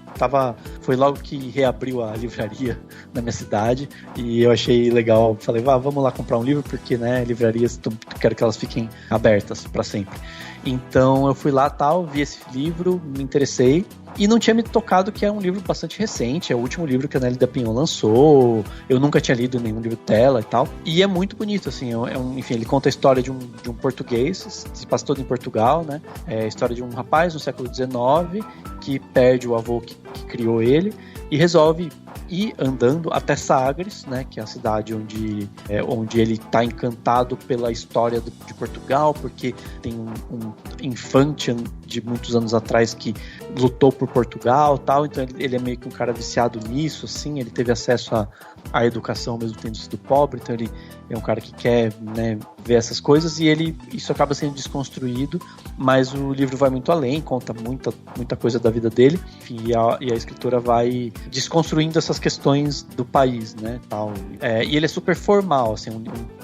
Foi logo que reabriu a livraria na minha cidade e eu achei legal. Falei, vamos lá comprar um livro, porque, né, livrarias, quero que elas fiquem abertas para sempre. Então eu fui lá, vi esse livro, me interessei e não tinha me tocado que é um livro bastante recente, é o último livro que a Nélida Pinhon lançou. Eu nunca tinha lido nenhum livro dela e tal. E é muito bonito, assim, enfim, ele conta a história de um português, se passa todo em Portugal, né? É a história de um rapaz no século XIX que perde o avô que criou ele e resolve ir andando até Sagres, né, que é a cidade onde ele está encantado pela história de Portugal, porque tem um infante de muitos anos atrás que lutou por Portugal, tal. Então ele é meio que um cara viciado nisso, assim. Ele teve acesso à educação mesmo tendo sido pobre, então ele é um cara que quer, né, ver essas coisas, e isso acaba sendo desconstruído, mas o livro vai muito além, conta muita coisa da vida dele, enfim, e a escritora vai desconstruindo essas questões do país, né, tal. E ele é super formal, assim,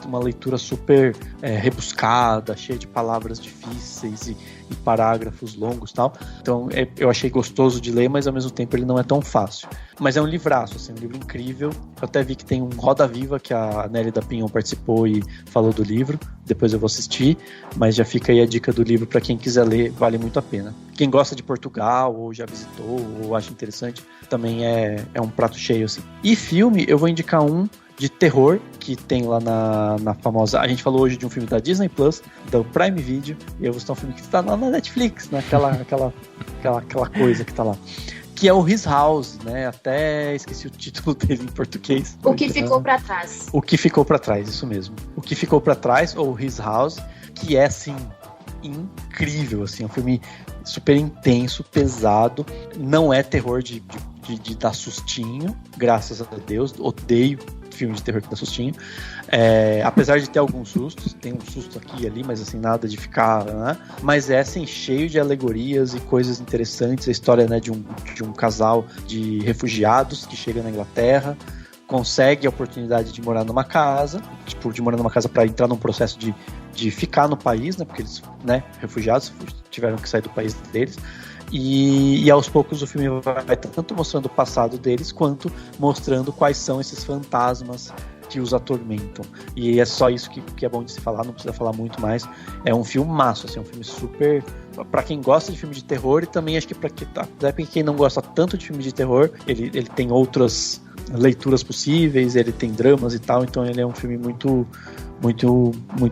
uma leitura super rebuscada, cheia de palavras difíceis e parágrafos longos, tal. Então eu achei gostoso de ler, mas ao mesmo tempo ele não é tão fácil. Mas é um livraço, assim, um livro incrível. Eu até vi que tem um Roda Viva que a Nélida Pinhon participou e falou do livro. Depois eu vou assistir, mas já fica aí a dica do livro para quem quiser ler, vale muito a pena. Quem gosta de Portugal, ou já visitou, ou acha interessante, também é um prato cheio, assim. E filme, eu vou indicar um de terror, que tem lá na famosa... A gente falou hoje de um filme da Disney Plus, do Prime Video, e eu vou citar um filme que está lá na Netflix, né? Aquela coisa que tá lá. Que é o His House, né? Até esqueci o título dele em português. O que ficou pra trás. O que ficou pra trás, isso mesmo. O que ficou pra trás, ou His House, que é, assim, incrível, assim. É um filme super intenso, pesado. Não é terror de dar sustinho, graças a Deus. Odeio filme de terror que dá sustinho. Apesar de ter alguns sustos, tem um susto aqui e ali, mas assim, nada de ficar, né? Mas é assim, cheio de alegorias e coisas interessantes. A história, né, de um casal de refugiados que chega na Inglaterra, consegue a oportunidade de morar numa casa, para entrar num processo de ficar no país, né? Porque eles, né, refugiados, tiveram que sair do país deles. E aos poucos o filme vai tanto mostrando o passado deles, quanto mostrando quais são esses fantasmas que os atormentam. E é só isso que é bom de se falar, não precisa falar muito mais. É um filmaço, assim, um filme super... Pra quem gosta de filme de terror, e também acho que pra quem não gosta tanto de filme de terror, ele tem outras leituras possíveis, ele tem dramas e tal, então ele é um filme muito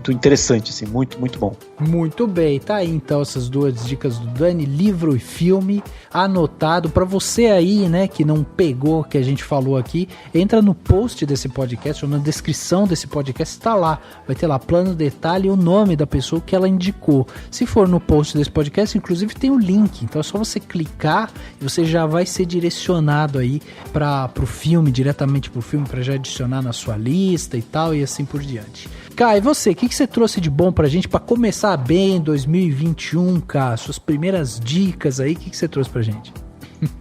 interessante, assim, muito bom. Muito bem, tá aí então essas 2 dicas do Dani, livro e filme, anotado pra você aí, né, que não pegou o que a gente falou aqui, entra no post desse podcast, ou na descrição desse podcast, tá lá, vai ter lá Plano Detalhe e o nome da pessoa que ela indicou. Se for no post desse podcast, inclusive tem o link, então é só você clicar e você já vai ser direcionado aí pro filme, diretamente pro filme, pra já adicionar na sua lista e tal, e assim por diante. Cá, e você? O que você trouxe de bom pra gente pra começar bem 2021, Cá? Suas primeiras dicas aí, o que você trouxe pra gente?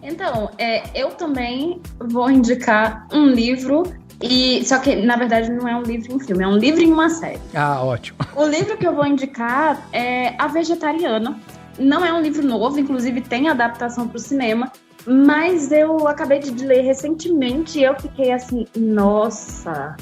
Então, eu também vou indicar um livro, só que na verdade não é um livro em filme, é um livro em uma série. Ah, ótimo. O livro que eu vou indicar é A Vegetariana. Não é um livro novo, inclusive tem adaptação pro cinema, mas eu acabei de ler recentemente e eu fiquei assim, nossa.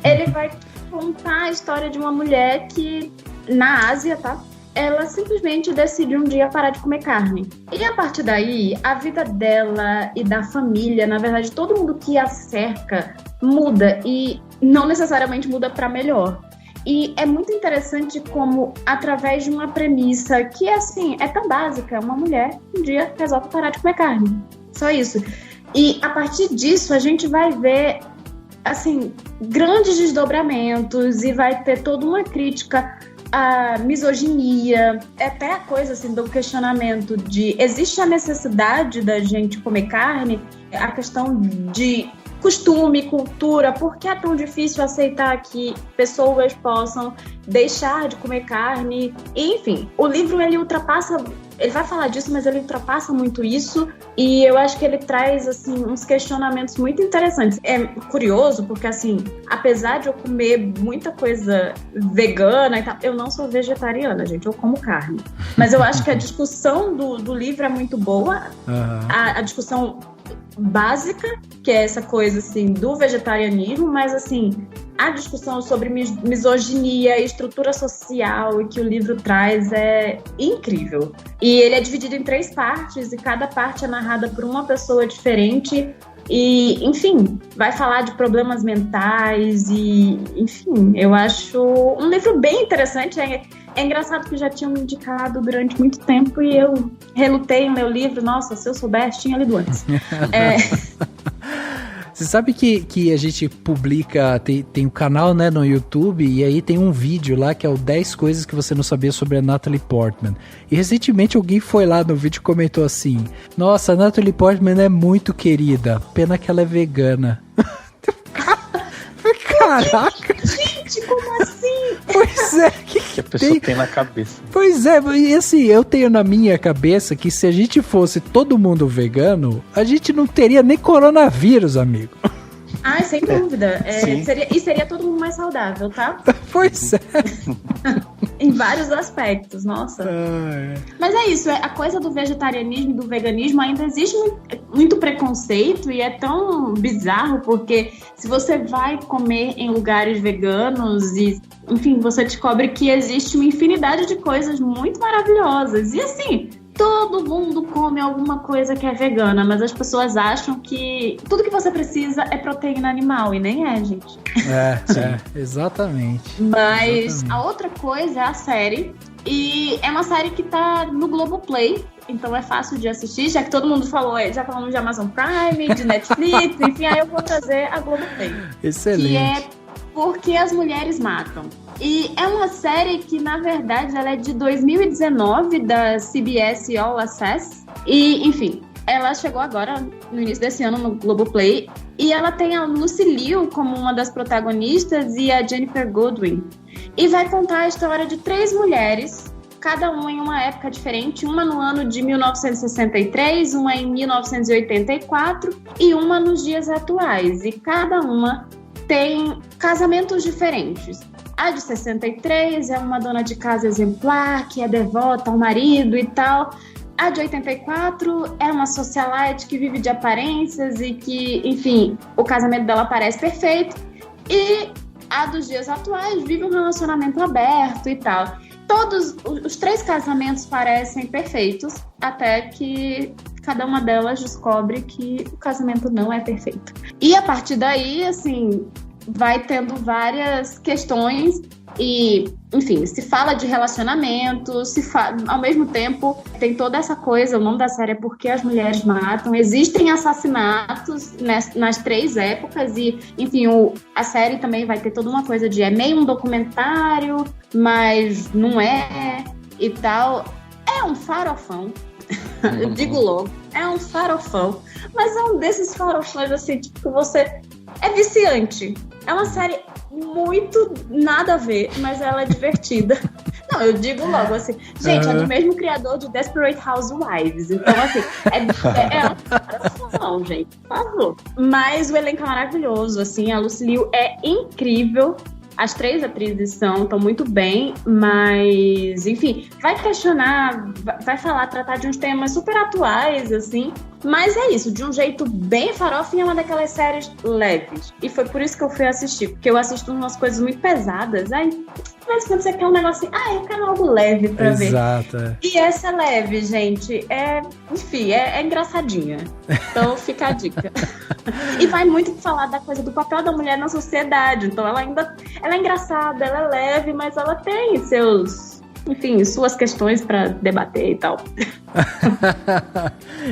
Ele vai contar a história de uma mulher que, na Ásia, tá? Ela simplesmente decide um dia parar de comer carne. E a partir daí, a vida dela e da família, na verdade, todo mundo que a cerca muda e não necessariamente muda para melhor. E é muito interessante como, através de uma premissa que, assim, é tão básica, uma mulher um dia resolve parar de comer carne. Só isso. E a partir disso, a gente vai ver, assim, grandes desdobramentos e vai ter toda uma crítica a misoginia, até a coisa assim do questionamento de existe a necessidade da gente comer carne, a questão de costume, cultura, por que é tão difícil aceitar que pessoas possam deixar de comer carne? Enfim, o livro ele vai falar disso, mas ele ultrapassa muito isso, e eu acho que ele traz assim uns questionamentos muito interessantes. É curioso porque assim, apesar de eu comer muita coisa vegana e tal, eu não sou vegetariana, gente, eu como carne. Mas eu acho que a discussão do livro é muito boa, a discussão básica, que é essa coisa assim do vegetarianismo, mas assim, a discussão sobre misoginia e estrutura social e que o livro traz é incrível. E ele é dividido em 3 partes e cada parte é narrada por uma pessoa diferente e, enfim, vai falar de problemas mentais e, enfim, eu acho um livro bem interessante. É engraçado que já tinham me indicado durante muito tempo e eu relutei em ler o livro. Nossa, se eu soubesse, tinha lido antes. Você sabe que a gente publica, tem um canal, né, no YouTube, e aí tem um vídeo lá que é o 10 coisas que você não sabia sobre a Natalie Portman. E recentemente alguém foi lá no vídeo e comentou assim: nossa, a Natalie Portman é muito querida, pena que ela é vegana. Caraca! Gente, como assim? Pois é, que a pessoa tem na cabeça. Pois é, e assim, eu tenho na minha cabeça que se a gente fosse todo mundo vegano, a gente não teria nem coronavírus, amigo. Ah, sem dúvida. Seria todo mundo mais saudável, tá? Pois é. Em vários aspectos, nossa. Mas é isso, a coisa do vegetarianismo e do veganismo ainda existe muito preconceito e é tão bizarro porque se você vai comer em lugares veganos e, enfim, você descobre que existe uma infinidade de coisas muito maravilhosas. E assim, todo mundo come alguma coisa que é vegana, mas as pessoas acham que tudo que você precisa é proteína animal, e nem é, gente. Exatamente. Mas a outra coisa é a série, e é uma série que tá no Globoplay, então é fácil de assistir, já que todo mundo falou, já falamos de Amazon Prime, de Netflix, enfim, aí eu vou trazer a Globoplay. Excelente. Que é Porque as Mulheres Matam. E é uma série que, na verdade, ela é de 2019, da CBS All Access. E, enfim, ela chegou agora, no início desse ano, no Globoplay. E ela tem a Lucy Liu como uma das protagonistas e a Jennifer Goodwin. E vai contar a história de 3 mulheres, cada uma em uma época diferente. Uma no ano de 1963, uma em 1984 e uma nos dias atuais. E cada uma tem casamentos diferentes. A de 63 é uma dona de casa exemplar, que é devota ao marido e tal. A de 84 é uma socialite que vive de aparências e que, enfim, o casamento dela parece perfeito. E a dos dias atuais vive um relacionamento aberto e tal. Todos os 3 casamentos parecem perfeitos, até que cada uma delas descobre que o casamento não é perfeito. E a partir daí, assim, vai tendo várias questões e, enfim, se fala de relacionamento, ao mesmo tempo tem toda essa coisa, o nome da série é Porque as Mulheres Matam. Existem assassinatos nas 3 épocas e, enfim, a série também vai ter toda uma coisa de é meio um documentário, mas não é e tal. É um farofão. Eu digo logo, é um farofão, mas é um desses farofões assim, tipo, você é viciante. É uma série muito nada a ver, mas ela é divertida. Não, eu digo logo assim, gente, é do mesmo criador de Desperate Housewives, então assim, é um farofão, gente, por favor. Mas o elenco é maravilhoso, assim, a Lucy Liu é incrível. As 3 atrizes estão muito bem, mas, enfim, vai questionar, vai tratar de uns temas super atuais, assim, mas é isso, de um jeito bem farofa, e é uma daquelas séries leves. E foi por isso que eu fui assistir, porque eu assisto umas coisas muito pesadas, aí, mas quando você quer um negócio assim, eu quero algo leve pra ver. Exato. E essa é leve, gente, enfim, é engraçadinha. Então fica a dica. E vai muito falar da coisa do papel da mulher na sociedade, então ela é engraçada, ela é leve, mas ela tem suas questões pra debater e tal.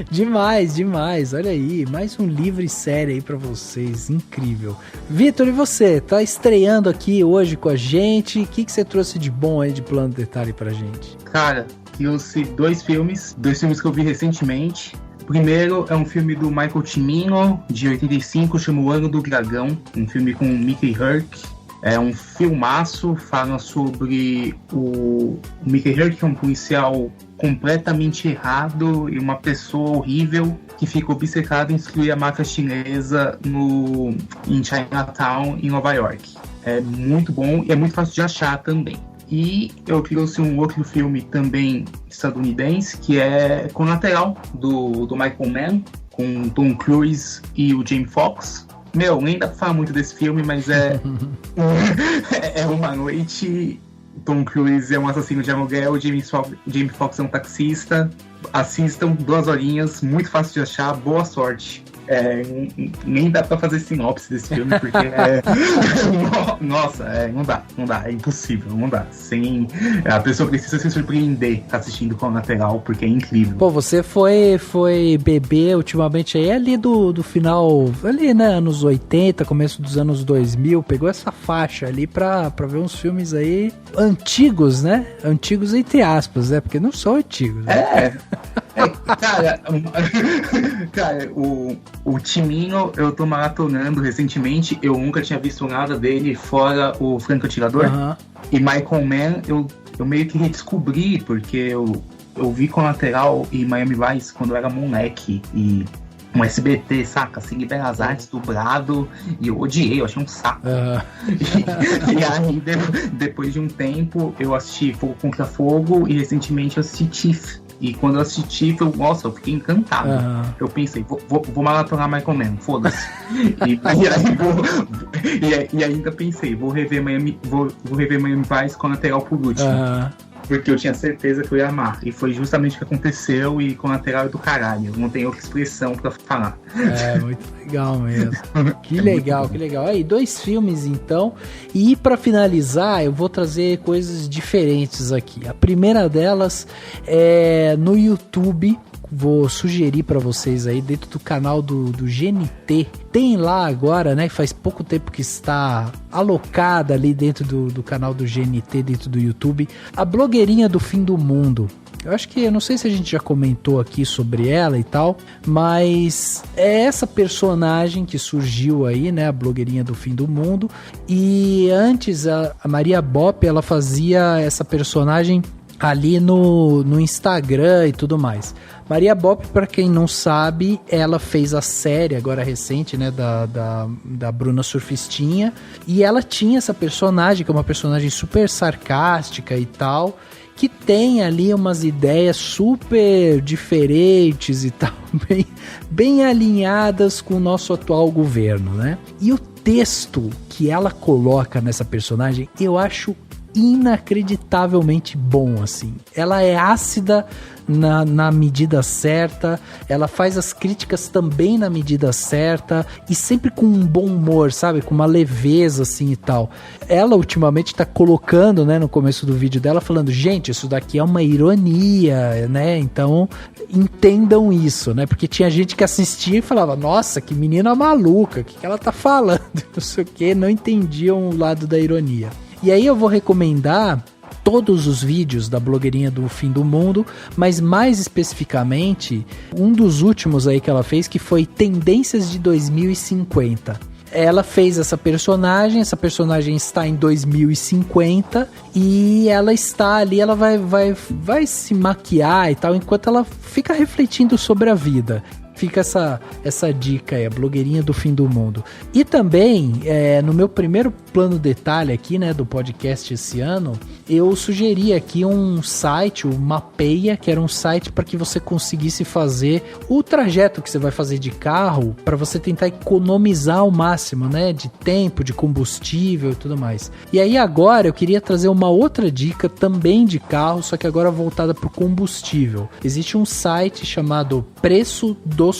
Demais, demais. Olha aí, mais um livro e série aí pra vocês. Incrível. Vitor, e você? Tá estreando aqui hoje com a gente. O que você trouxe de bom aí de Plano Detalhe pra gente? Cara, trouxe dois filmes que eu vi recentemente. O primeiro é um filme do Michael Cimino, de 85, chama O Ano do Dragão, um filme com Mickey Rourke. É um filmaço, fala sobre o Mickey Rourke, que é um policial completamente errado e uma pessoa horrível que fica obcecado em destruir a máfia chinesa em Chinatown, em Nova York. É muito bom e é muito fácil de achar também. E eu trouxe um outro filme também estadunidense, que é Collateral, do Michael Mann, com Tom Cruise e o Jamie Foxx. Nem dá pra falar muito desse filme, mas é uma noite. Tom Cruise é um assassino de aluguel, Jamie Foxx é um taxista. Assistam, 2 horinhas, muito fácil de achar, boa sorte. Nem dá pra fazer sinopse desse filme, porque nossa, não dá, é impossível, não dá. A pessoa precisa se surpreender assistindo com o lateral, porque é incrível. Pô, você foi beber ultimamente aí ali do final, ali, né, anos 80, começo dos anos 2000, pegou essa faixa ali pra ver uns filmes aí antigos, né? Antigos entre aspas, né? Porque não são antigos. Né? Cara, o Cimino eu tô maratonando recentemente, eu nunca tinha visto nada dele fora o Franco Atirador. E Michael Mann eu meio que redescobri, porque eu vi Collateral e Miami Vice quando eu era moleque, e um SBT, saca? Assim, Belas Artes, dublado, e eu odiei, eu achei um saco. E aí, depois de um tempo, eu assisti Fogo Contra Fogo e recentemente eu assisti Thief. E quando eu assisti, eu fiquei encantado. Eu pensei, vou maratonar Michael Mann, foda-se. e ainda pensei, vou rever Miami Vice com lateral por último. Porque eu tinha certeza que eu ia amar. E foi justamente o que aconteceu, e com lateral é do caralho. Não tem outra expressão pra falar. Muito legal mesmo. Que legal, que legal. Aí, 2 filmes então. E pra finalizar, eu vou trazer coisas diferentes aqui. A primeira delas é no YouTube. Vou sugerir pra vocês aí, dentro do canal do GNT. Tem lá agora, né? Faz pouco tempo que está alocada ali dentro do canal do GNT, dentro do YouTube, a blogueirinha do fim do mundo. Eu não sei se a gente já comentou aqui sobre ela e tal, mas é essa personagem que surgiu aí, né? A blogueirinha do fim do mundo. E antes a Maria Bopp, ela fazia essa personagem ali no Instagram e tudo mais. Maria Bopp, pra quem não sabe, ela fez a série agora recente, né, da Bruna Surfistinha, e ela tinha essa personagem, que é uma personagem super sarcástica e tal, que tem ali umas ideias super diferentes e tal, bem alinhadas com o nosso atual governo, né? E o texto que ela coloca nessa personagem, eu acho inacreditavelmente bom, assim. Ela é ácida na medida certa, ela faz as críticas também na medida certa e sempre com um bom humor, sabe? Com uma leveza, assim, e tal. Ela ultimamente tá colocando, né, no começo do vídeo dela, falando, gente, isso daqui é uma ironia, né? Então, entendam isso, né? Porque tinha gente que assistia e falava, nossa, que menina maluca, o que ela tá falando? Não sei o que, não entendiam o lado da ironia. E aí eu vou recomendar todos os vídeos da blogueirinha do fim do mundo, mas mais especificamente um dos últimos aí que ela fez, que foi Tendências de 2050. Ela fez essa personagem está em 2050 e ela está ali, ela vai se maquiar e tal, enquanto ela fica refletindo sobre a vida. Fica essa dica aí, a blogueirinha do fim do mundo. E também, no meu primeiro plano detalhe aqui, né, do podcast esse ano, eu sugeri aqui um site, o Mapeia, que era um site para que você conseguisse fazer o trajeto que você vai fazer de carro, para você tentar economizar ao máximo, né, de tempo, de combustível e tudo mais. E aí agora eu queria trazer uma outra dica também de carro, só que agora voltada para o combustível. Existe um site chamado preçodoscombustíveis.com.br.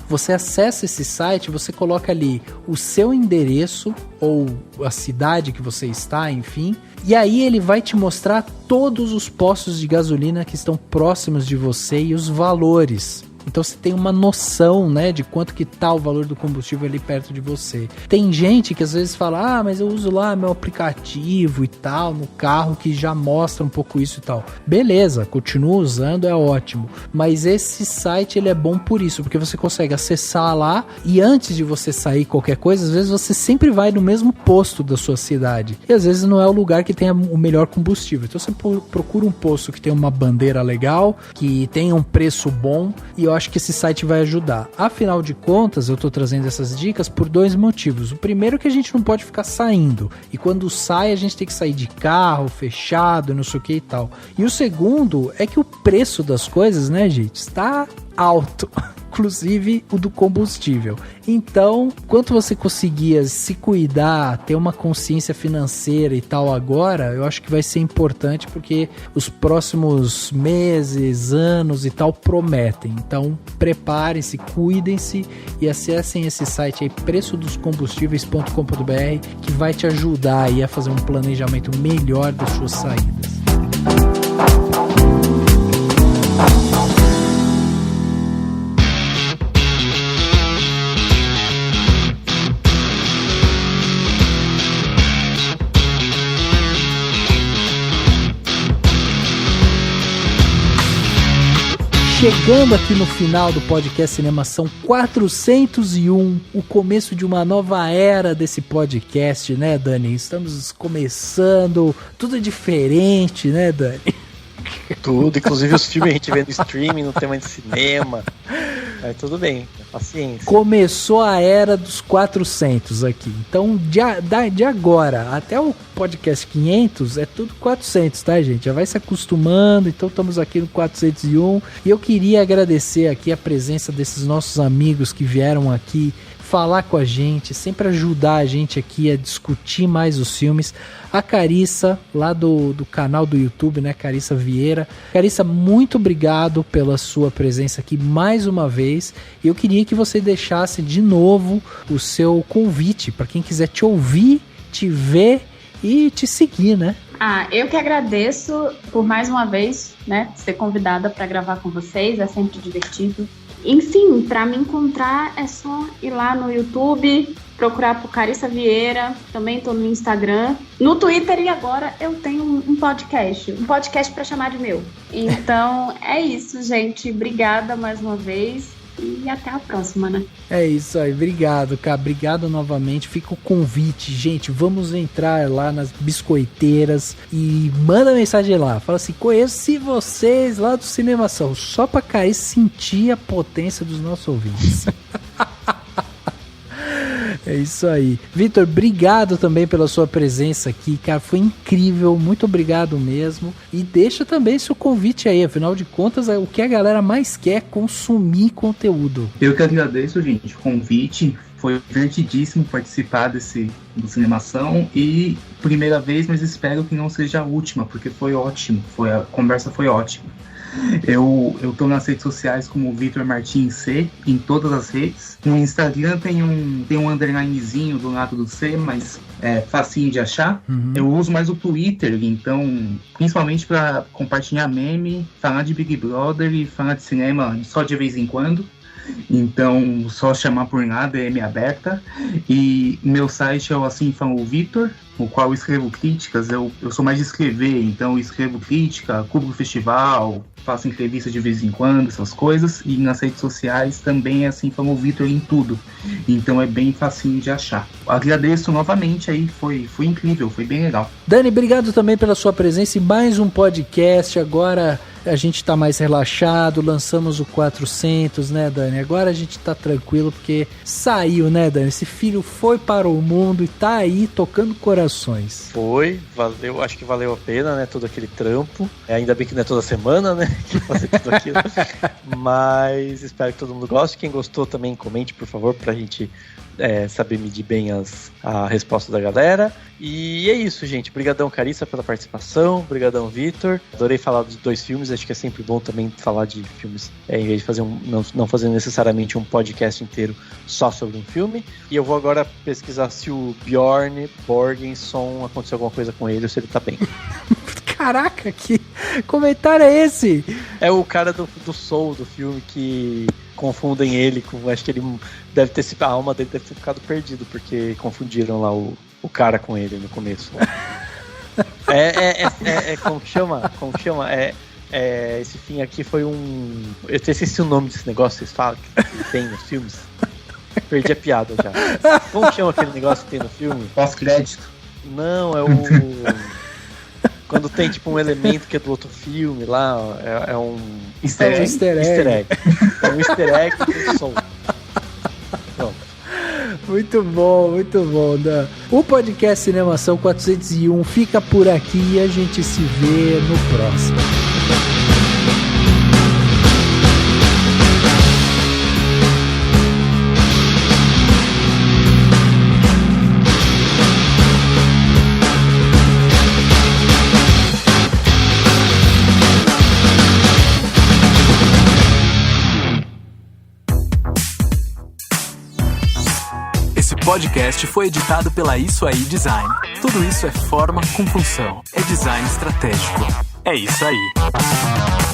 Você acessa esse site, você coloca ali o seu endereço ou a cidade que você está, enfim, E aí ele vai te mostrar todos os postos de gasolina que estão próximos de você e os valores. Então você tem uma noção, né, de quanto que tá o valor do combustível ali perto de você. Tem gente que às vezes fala, mas eu uso lá meu aplicativo e tal, no carro, que já mostra um pouco isso e tal. Beleza, continua usando, é ótimo. Mas esse site, ele é bom por isso, porque você consegue acessar lá e antes de você sair qualquer coisa, às vezes você sempre vai no mesmo posto da sua cidade. E às vezes não é o lugar que tem o melhor combustível. Então você procura um posto que tem uma bandeira legal, que tenha um preço bom, e eu acho que esse site vai ajudar. Afinal de contas, eu tô trazendo essas dicas por 2 motivos. O primeiro é que a gente não pode ficar saindo. E quando sai, a gente tem que sair de carro, fechado, não sei o que e tal. E o segundo é que o preço das coisas, né, gente, está alto. Inclusive o do combustível. Então, quanto você conseguia se cuidar, ter uma consciência financeira e tal agora, eu acho que vai ser importante, porque os próximos meses, anos e tal prometem. Então, preparem-se, cuidem-se e acessem esse site aí, preçodoscombustíveis.com.br, que vai te ajudar aí a fazer um planejamento melhor das suas saídas. Chegando aqui no final do podcast Cinemação 401, o começo de uma nova era desse podcast, né, Dani? Estamos começando, tudo é diferente, né, Dani? Tudo, inclusive os filmes a gente vê no streaming, no tema de cinema. Mas tudo bem, paciência. Começou a era dos 400 aqui. Então, de agora até o podcast 500, é tudo 400, tá, gente? Já vai se acostumando. Então, estamos aqui no 401. E eu queria agradecer aqui a presença desses nossos amigos que vieram aqui falar com a gente, sempre ajudar a gente aqui a discutir mais os filmes. A Carissa, lá do canal do YouTube, né, Carissa Vieira. Carissa, muito obrigado pela sua presença aqui mais uma vez. Eu queria que você deixasse de novo o seu convite para quem quiser te ouvir, te ver e te seguir, né? Eu que agradeço por mais uma vez, né, ser convidada para gravar com vocês, é sempre divertido. Enfim, para me encontrar é só ir lá no YouTube, procurar por Carissa Vieira, também tô no Instagram, no Twitter, e agora eu tenho um podcast para chamar de meu. Então é isso, gente, obrigada mais uma vez e até a próxima, né? É isso aí, obrigado, cara, obrigado novamente, fica o convite, gente, vamos entrar lá nas biscoiteiras e manda mensagem lá, fala assim, conheci vocês lá do Cinemação, só pra cair sentir a potência dos nossos ouvintes. É isso aí. Vitor, obrigado também pela sua presença aqui, cara, foi incrível, muito obrigado mesmo. E deixa também seu convite aí, afinal de contas, é o que a galera mais quer, consumir conteúdo. Eu que agradeço, gente, o convite. Foi divertidíssimo participar do Cinemação e primeira vez, mas espero que não seja a última, porque foi ótimo, a conversa foi ótima. Eu tô nas redes sociais como Vitor Martins C, em todas as redes. No Instagram tem um underlinezinho do lado do C, mas é facinho de achar. Eu uso mais o Twitter, então, principalmente para compartilhar meme, falar de Big Brother e falar de cinema só de vez em quando. Então, só chamar por lá, DM aberta. E meu site é o Assim Fala o Vitor, o qual eu escrevo críticas. Eu sou mais de escrever, então eu escrevo crítica, cubro festival, faço entrevista de vez em quando, essas coisas. E nas redes sociais também é Assim Fala o Vitor em tudo. Então é bem facinho de achar. Agradeço novamente aí, foi incrível, foi bem legal. Dani, obrigado também pela sua presença em mais um podcast. Agora a gente tá mais relaxado, lançamos o 400, né, Dani? Agora a gente tá tranquilo porque saiu, né, Dani? Esse filho foi para o mundo e tá aí tocando corações. Foi, valeu, acho que valeu a pena, né, todo aquele trampo. Ainda bem que não é toda semana, né, que fazer tudo aquilo. Mas espero que todo mundo goste. Quem gostou também comente, por favor, pra gente saber medir bem a resposta da galera. E é isso, gente. Obrigadão, Carissa, pela participação. Obrigadão, Vitor. Adorei falar dos 2 filmes. Acho que é sempre bom também falar de filmes, em vez de fazer não fazer necessariamente um podcast inteiro só sobre um filme. E eu vou agora pesquisar se o Bjorn Borgenson aconteceu alguma coisa com ele ou se ele tá bem. Caraca, que comentário é esse? É o cara do Soul, do filme, que confundem ele com... Acho que ele deve ter... A alma dele deve ter ficado perdido, porque confundiram lá o cara com ele no começo. Como que chama? Esse fim aqui foi um... Eu até esqueci o nome desse negócio, vocês falam que tem nos filmes. Perdi a piada já. Como que chama aquele negócio que tem no filme? Pós-crédito. Não, é o... Quando tem tipo um elemento que é do outro filme lá, é um easter egg. É um easter egg do som. Pronto. Muito bom, Dan. O podcast Cinemação 401 fica por aqui e a gente se vê no próximo. Esse podcast foi editado pela Isso Aí Design. Tudo isso é forma com função. É design estratégico. É isso aí.